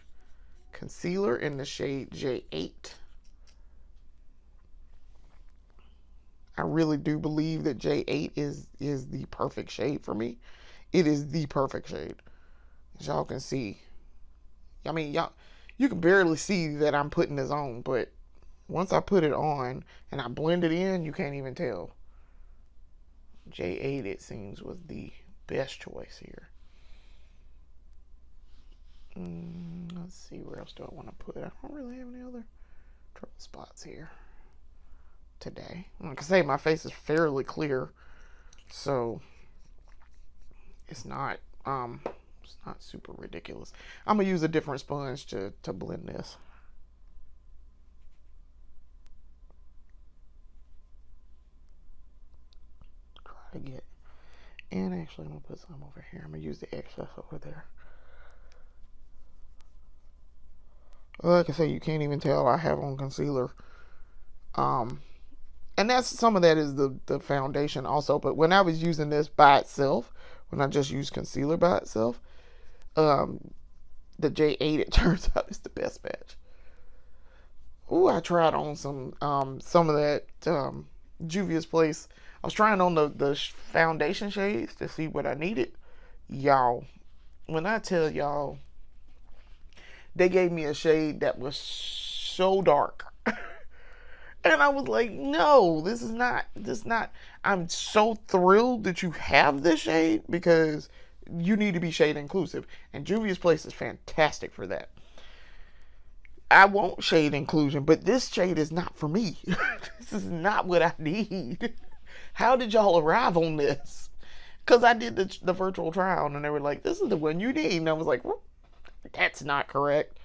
[SPEAKER 1] concealer in the shade J8. I really do believe that J8 is the perfect shade for me. It is the perfect shade. As y'all can see. I mean, you can barely see that I'm putting this on, but once I put it on and I blend it in, you can't even tell. J8, it seems, was the best choice here. Let's see, where else do I want to put it? I don't really have any other trouble spots here today. Like I say, my face is fairly clear, so it's not super ridiculous. I'm gonna use a different sponge to blend this. I get. And actually, I'm going to put some over here. I'm going to use the excess over there. Like I say, you can't even tell I have on concealer. And that's some of that is the foundation also. But when I was using this by itself, when I just used concealer by itself, the J8, it turns out, is the best match. Ooh, I tried on some of that Juvia's Place. I was trying on the foundation shades to see what I needed. Y'all, when I tell y'all, they gave me a shade that was so dark. And I was like, no, this is not. I'm so thrilled that you have this shade because you need to be shade inclusive. And Juvia's Place is fantastic for that. I want shade inclusion, but this shade is not for me. This is not what I need. How did y'all arrive on this? Because I did the virtual trial and they were like, this is the one you need. And I was like, well, that's not correct.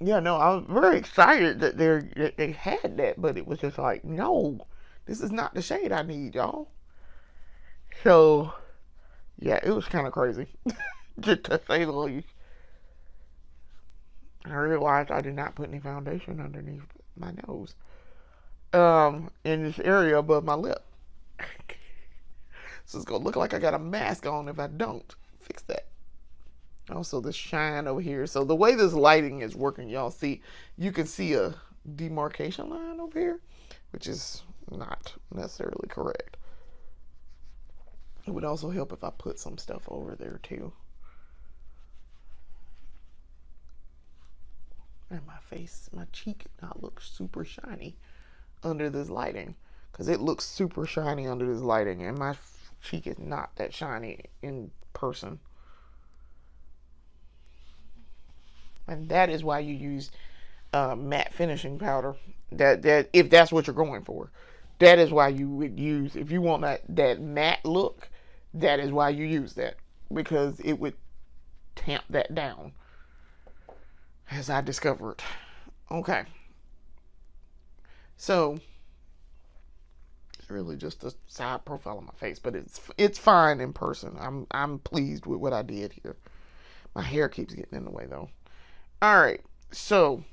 [SPEAKER 1] Yeah, no, I was very excited that they had that, but it was just like, no, this is not the shade I need, y'all. So, yeah, it was kind of crazy, just to say the least. I realized I did not put any foundation underneath my nose, in this area above my lip. So it's gonna look like I got a mask on if I don't fix that. Also, the shine over here. So the way this lighting is working, y'all see, you can see a demarcation line over here, which is not necessarily correct. It would also help if I put some stuff over there too. And my face, my cheek not look super shiny under this lighting, because it looks super shiny under this lighting, and my cheek is not that shiny in person. And that is why you use matte finishing powder. That if that's what you're going for, that is why you would use, if you want that matte look, that is why you use that, because it would tamp that down, as I discovered. Okay, so it's really just a side profile of my face, but it's fine in person. I'm pleased with what I did here. My hair keeps getting in the way though. All right, so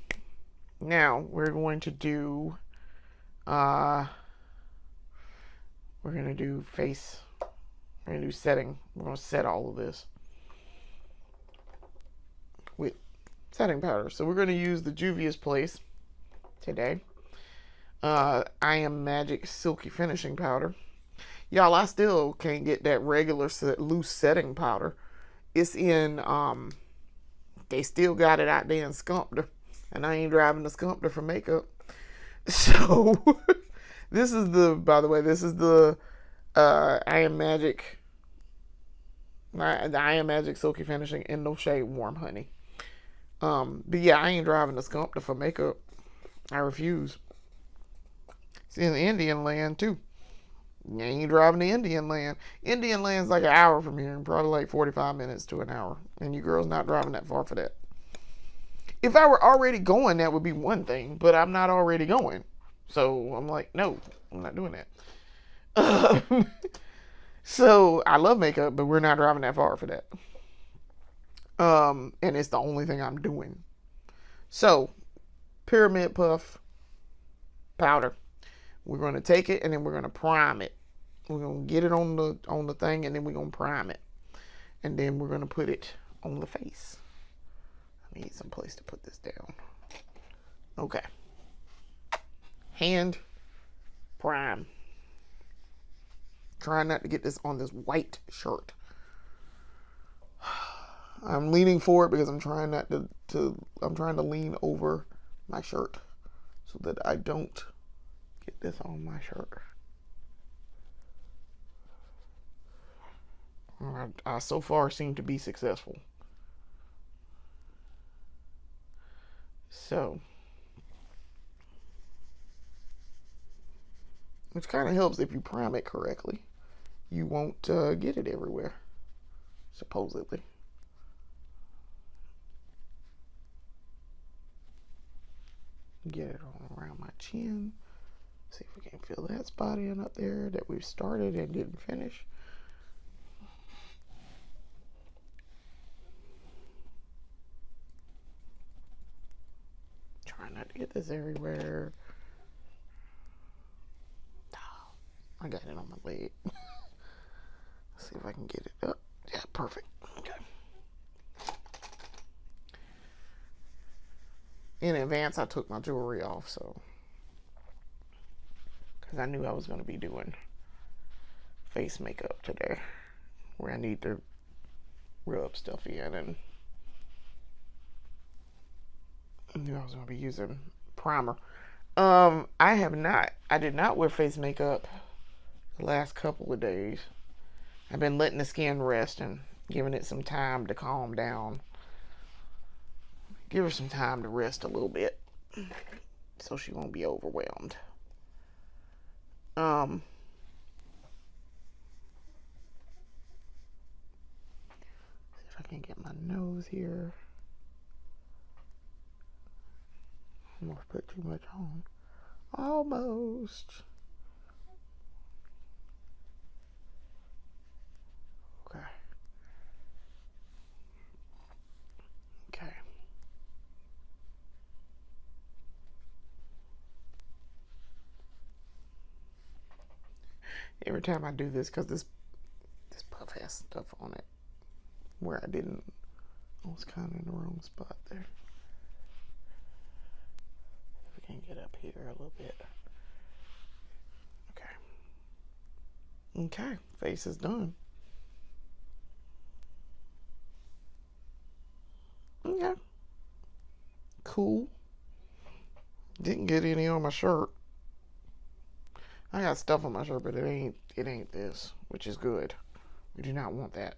[SPEAKER 1] now we're going to do face. We're gonna do setting. We're gonna set all of this with setting powder. So we're gonna use the Juvia's Place today. I Am Magic Silky Finishing Powder. Y'all, I still can't get that regular loose setting powder. It's in they still got it out there in Sculptor, and I ain't driving the Sculptor for makeup. So this is by the way, this is the I Am Magic Silky Finishing in no shade Warm Honey. But yeah, I ain't driving the Sculptor for makeup. I refuse. It's in Indian land too. You ain't driving to Indian land. Indian land's like an hour from here, and probably like 45 minutes to an hour. And you girls not driving that far for that. If I were already going, that would be one thing, but I'm not already going. So I'm like, no, I'm not doing that. So I love makeup, but we're not driving that far for that. And it's the only thing I'm doing. So, Pyramid Puff powder. We're going to take it and then we're going to prime it. We're going to get it on the thing, and then we're going to prime it. And then we're going to put it on the face. I need some place to put this down. Okay. Hand prime. Trying not to get this on this white shirt. I'm leaning forward because I'm trying not I'm trying to lean over my shirt so that I don't get this on my shirt. I so far seem to be successful. So, which kind of helps if you prime it correctly. You won't get it everywhere, supposedly. Get it all around my chin. See if we can fill that spot in up there that we've started and didn't finish. Trying not to get this everywhere. Oh, I got it on my leg. Let's see if I can get it up. Yeah, perfect. Okay. In advance, I took my jewelry off, so because I knew I was going to be doing face makeup today, where I need to rub stuff in, and I knew I was going to be using primer. I did not wear face makeup the last couple of days. I've been letting the skin rest and giving it some time to calm down. Give her some time to rest a little bit so she won't be overwhelmed. See if I can get my nose here. Almost put too much on. Almost. Okay. Okay. Every time I do this, because this puff has stuff on it where I didn't. I was kind of in the wrong spot there. If we can get up here a little bit. Okay. Okay. Face is done. Okay. Cool. Didn't get any on my shirt. I got stuff on my shirt, but it ain't this, which is good. We do not want that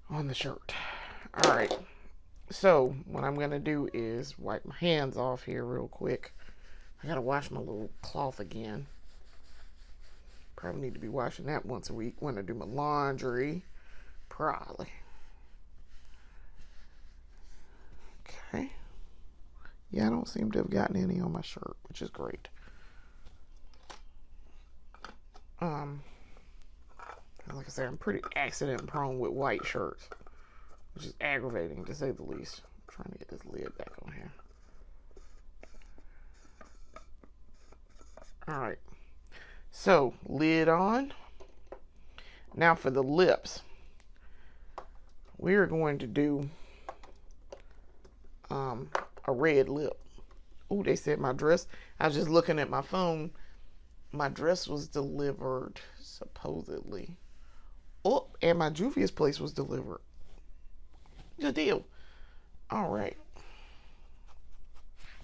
[SPEAKER 1] on the shirt. All right. So what I'm gonna do is wipe my hands off here real quick. I gotta wash my little cloth again. Probably need to be washing that once a week when I do my laundry. Probably. Okay. Yeah, I don't seem to have gotten any on my shirt, which is great. Like I said, I'm pretty accident prone with white shirts, which is aggravating to say the least. I'm trying to get this lid back on here. Alright, so lid on. Now for the lips, we are going to do a red lip. Oh, they said my dress. I was just looking at my phone. My dress was delivered, supposedly. Oh, and my Juvia's place was delivered. Good deal. All right.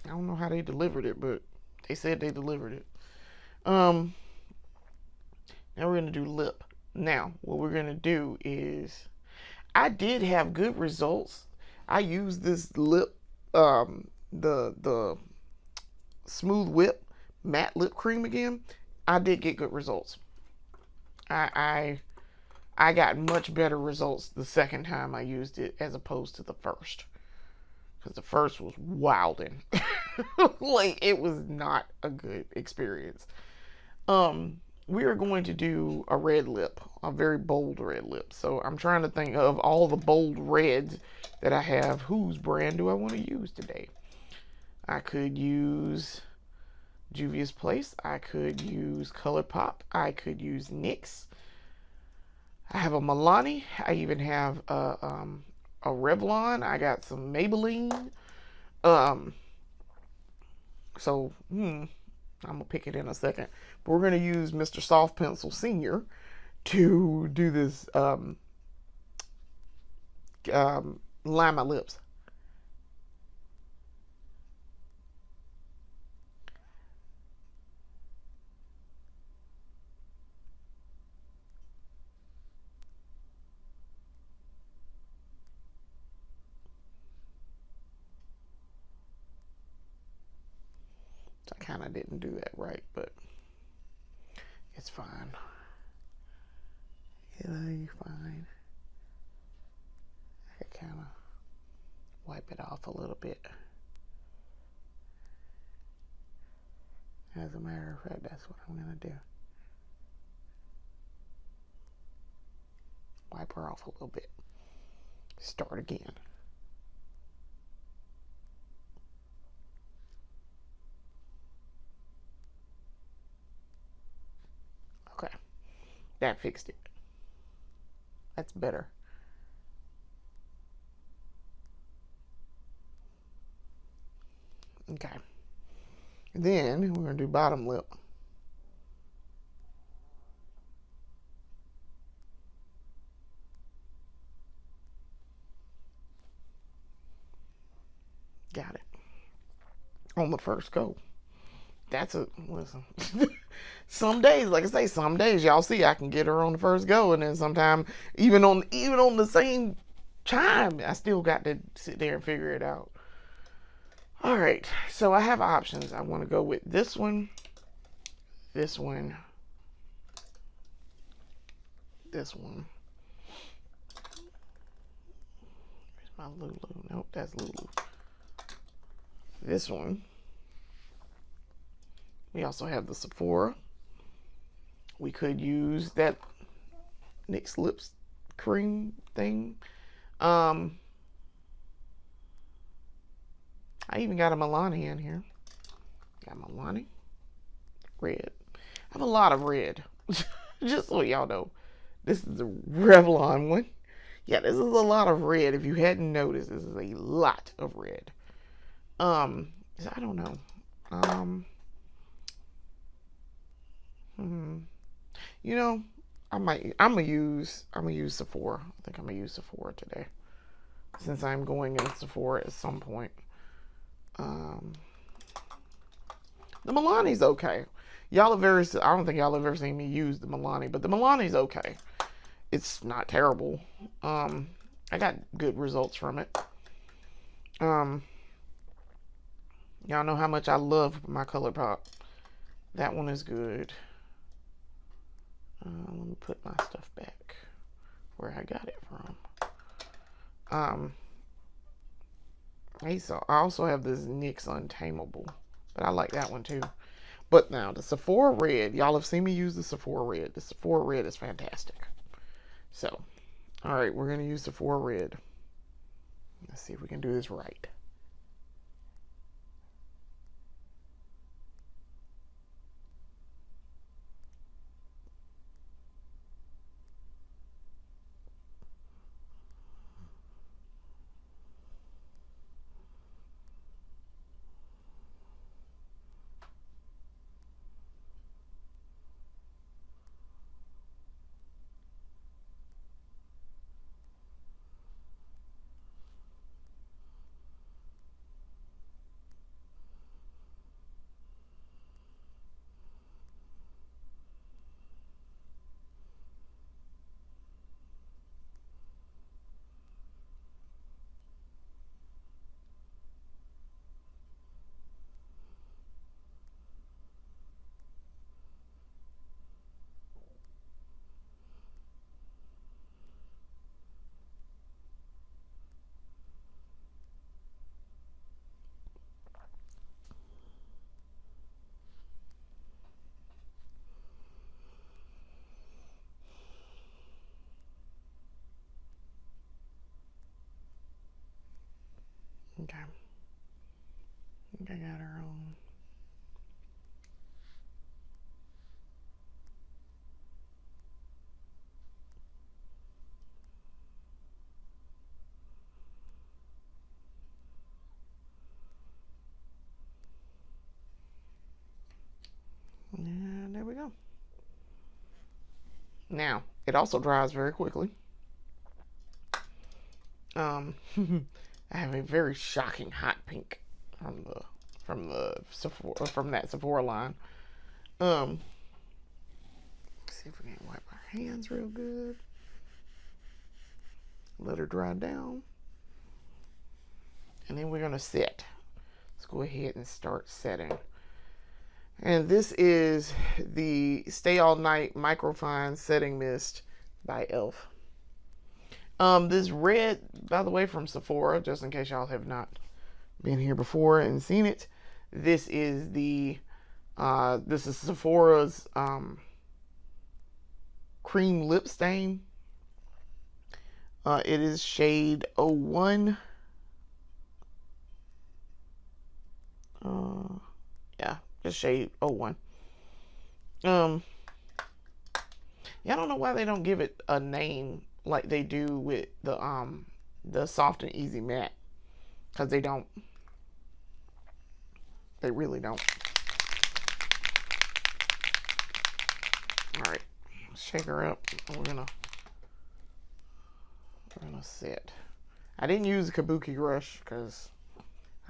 [SPEAKER 1] I don't know how they delivered it, but they said they delivered it. Now we're gonna do lip. Now, what we're gonna do is, I did have good results. I used this lip, the Smooth Whip matte lip cream again. I did get good results. I got much better results the second time I used it as opposed to the first, because the first was wilding. Like, it was not a good experience. We are going to do a red lip, a very bold red lip. So I'm trying to think of all the bold reds that I have. Whose brand do I want to use today? I could use Juvia's Place. I could use ColourPop. I could use NYX. I have a Milani. I even have a Revlon. I got some Maybelline. I'm gonna pick it in a second. But we're gonna use Mr. Soft Pencil Senior to do this line my lips. I kind of didn't do that right, but it's fine. It'll be fine. I could kind of wipe it off a little bit. As a matter of fact, that's what I'm going to do. Wipe her off a little bit. Start again. Okay. That fixed it. That's better. Okay. Then we're going to do bottom lip. Got it. On the first go. That's a listen. Some days, like I say, some days y'all see I can get her on the first go, and then sometimes even on the same time, I still got to sit there and figure it out. All right, so I have options. I want to go with this one, this one, this one. Where's my Lulu? Nope, that's Lulu. This one. We also have the Sephora. We could use that NYX lips cream thing. I even got a Milani in here. Got Milani. Red. I have a lot of red. Just so y'all know. This is the Revlon one. Yeah, this is a lot of red. If you hadn't noticed, this is a lot of red. I don't know. You know, I'm gonna use Sephora. I think I'm gonna use Sephora today, since I'm going in Sephora at some point. The Milani's okay. I don't think y'all have ever seen me use the Milani, but the Milani's okay. It's not terrible. I got good results from it. Y'all know how much I love my ColourPop. That one is good. Let me put my stuff back where I got it from. I also have this NYX Untamable, but I like that one too. But now the Sephora Red, y'all have seen me use the Sephora Red. The Sephora Red is fantastic. So, all right, we're gonna use Sephora Red. Let's see if we can do this right. Okay. I think I got her on. And there we go. Now, it also dries very quickly. I have a very shocking hot pink from that Sephora line. Let's see if we can wipe our hands real good. Let her dry down. And then we're gonna set. Let's go ahead and start setting. And this is the Stay All Night Microfine Setting Mist by e.l.f. This red, by the way, from Sephora, just in case y'all have not been here before and seen it. This is the This is Sephora's cream lip stain. It is shade 01. Yeah, just shade 01. Yeah, I don't know why they don't give it a name like they do with the soft and easy matte, because they don't. They really don't. All right, shake her up. We're gonna set. I didn't use a kabuki brush because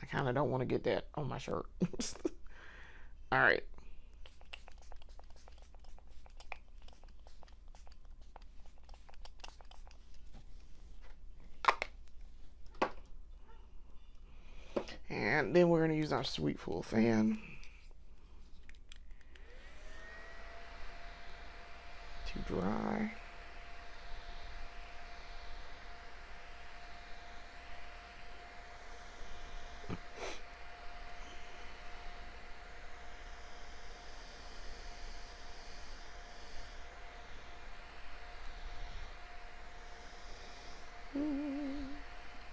[SPEAKER 1] I kind of don't want to get that on my shirt. All right. And then we're going to use our Sweet Full fan to dry.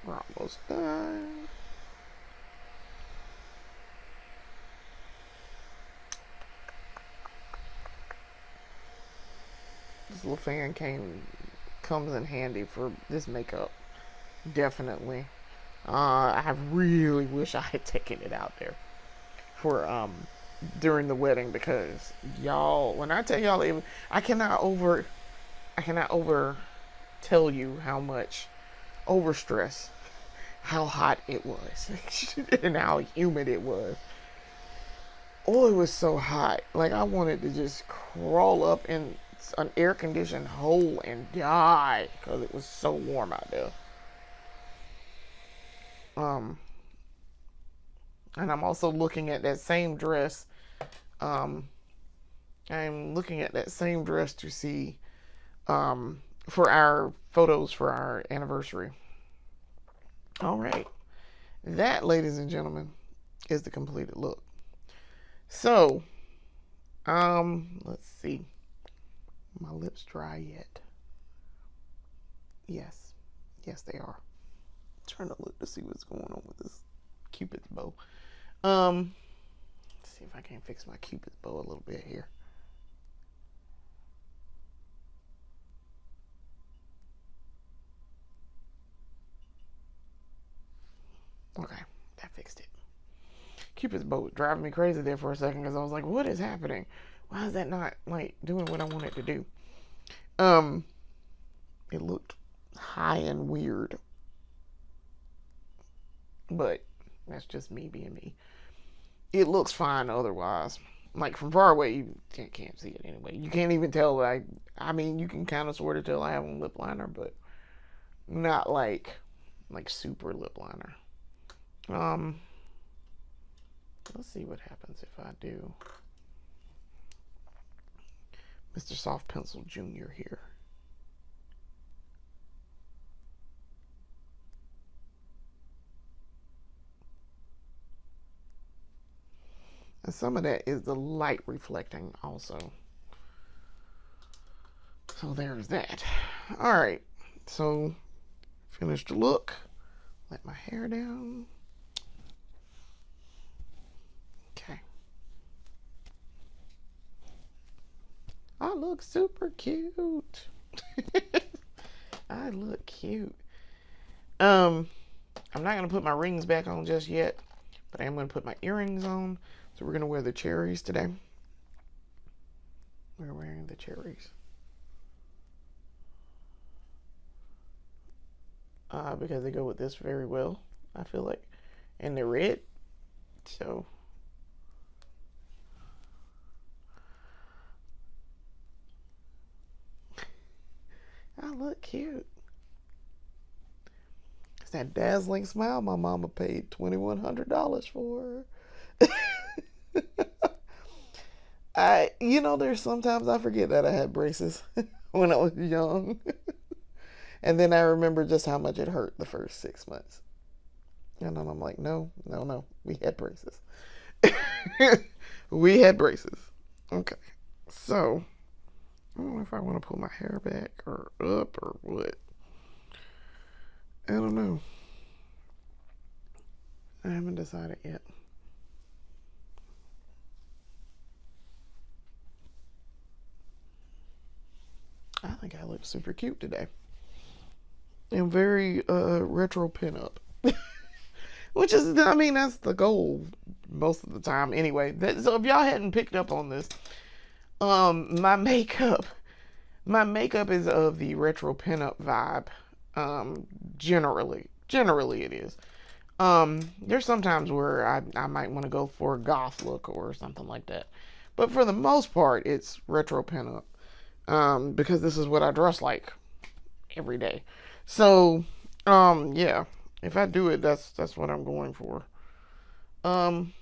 [SPEAKER 1] We're almost done. This little fan comes in handy for this makeup. Definitely. I really wish I had taken it out there for during the wedding, because y'all, when I tell y'all, I cannot over tell you how much overstress, how hot it was, and how humid it was. Oh, it was so hot. Like, I wanted to just crawl up in an air conditioned hole and die because it was so warm out there. And I'm also looking at that same dress. I'm looking at that same dress to see for our photos for our anniversary. All right. That, ladies and gentlemen, is the completed look. So, let's see. My lips dry yet? Yes. Yes, they are. I'm trying to look to see what's going on with this Cupid's bow. Let's see if I can fix my Cupid's bow a little bit here. Okay, that fixed it. Cupid's bow was driving me crazy there for a second because I was like, what is happening? Why is that not like doing what I want it to do? It looked high and weird, but that's just me being me. It looks fine otherwise. Like, from far away, you can't see it anyway. You can't even tell. I mean, you can kind of sort of tell I have on lip liner, but not like super lip liner. Let's see what happens if I do Mr. Soft Pencil Jr. here. And some of that is the light reflecting also. So there's that. All right. So, finished the look. Let my hair down. Okay. I look super cute. I look cute. I'm not going to put my rings back on just yet, but I am going to put my earrings on. So we're going to wear the cherries today. We're wearing the cherries. Because they go with this very well, I feel like. And they're red. So I look cute. It's that dazzling smile my mama paid $2,100 for. There's sometimes I forget that I had braces when I was young. And then I remember just how much it hurt the first 6 months. And then I'm like, no, we had braces. We had braces. Okay. So, I don't know if I want to pull my hair back or up or what. I don't know. I haven't decided yet. I think I look super cute today. And very retro pinup. Which is, I mean, that's the goal most of the time anyway. So if y'all hadn't picked up on this, my makeup is of the retro pinup vibe. Generally it is. There's sometimes where I might want to go for a goth look or something like that. But for the most part, it's retro pinup. Because this is what I dress like every day. So, yeah, if I do it, that's what I'm going for. Um,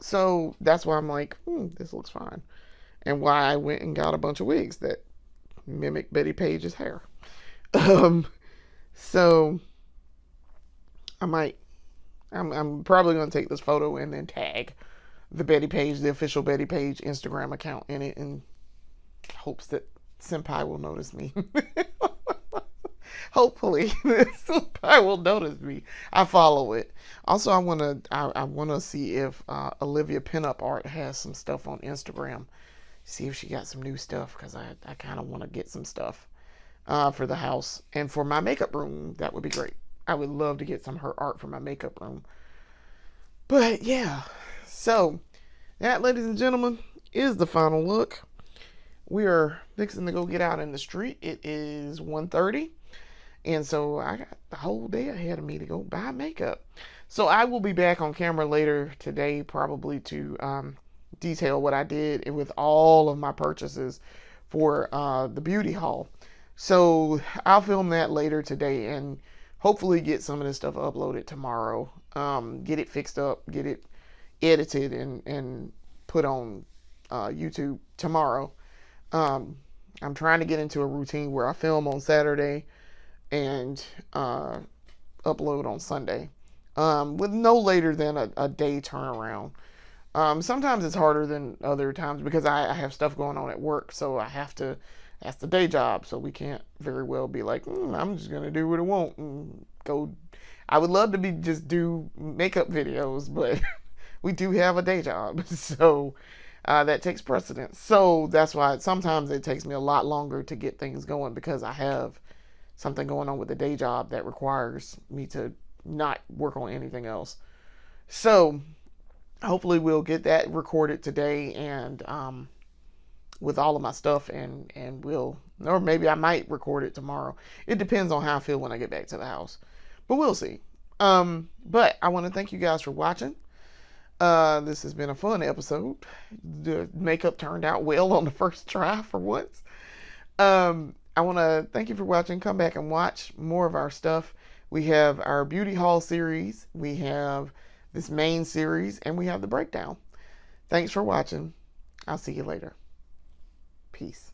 [SPEAKER 1] so that's why I'm like, this looks fine, and why I went and got a bunch of wigs that mimic Betty Page's hair. Um, so I might, I'm probably gonna take this photo and then tag the official Betty Page Instagram account in it, in hopes that Senpai will notice me. Hopefully, Senpai will notice me. I follow it. Also, I wanna see if Olivia Pinup Art has some stuff on Instagram. See if she got some new stuff, because I kind of want to get some stuff for the house and for my makeup room. That would be great. I would love to get some of her art for my makeup room. But yeah, so that, ladies and gentlemen, is the final look. We are fixing to go get out in the street. It is 1:30, and so I got the whole day ahead of me to go buy makeup. So I will be back on camera later today, probably to detail what I did with all of my purchases for the beauty haul. So I'll film that later today and hopefully get some of this stuff uploaded tomorrow. Get it fixed up, get it edited, and put on YouTube tomorrow. I'm trying to get into a routine where I film on Saturday and upload on Sunday, with no later than a day turnaround. Sometimes it's harder than other times because I have stuff going on at work, so I have to. That's the day job, so we can't very well be like, I'm just gonna do what I want and go. I would love to be just do makeup videos, but we do have a day job, so that takes precedence. So that's why sometimes it takes me a lot longer to get things going, because I have something going on with the day job that requires me to not work on anything else. So hopefully we'll get that recorded today, and with all of my stuff, and we'll, or maybe I might record it tomorrow. It depends on how I feel when I get back to the house, but we'll see. But I want to thank you guys for watching. This has been a fun episode. The makeup turned out well on the first try for once. I want to thank you for watching. Come back and watch more of our stuff. We have our beauty haul series, we have this main series, and we have the breakdown. Thanks for watching. I'll see you later. Peace.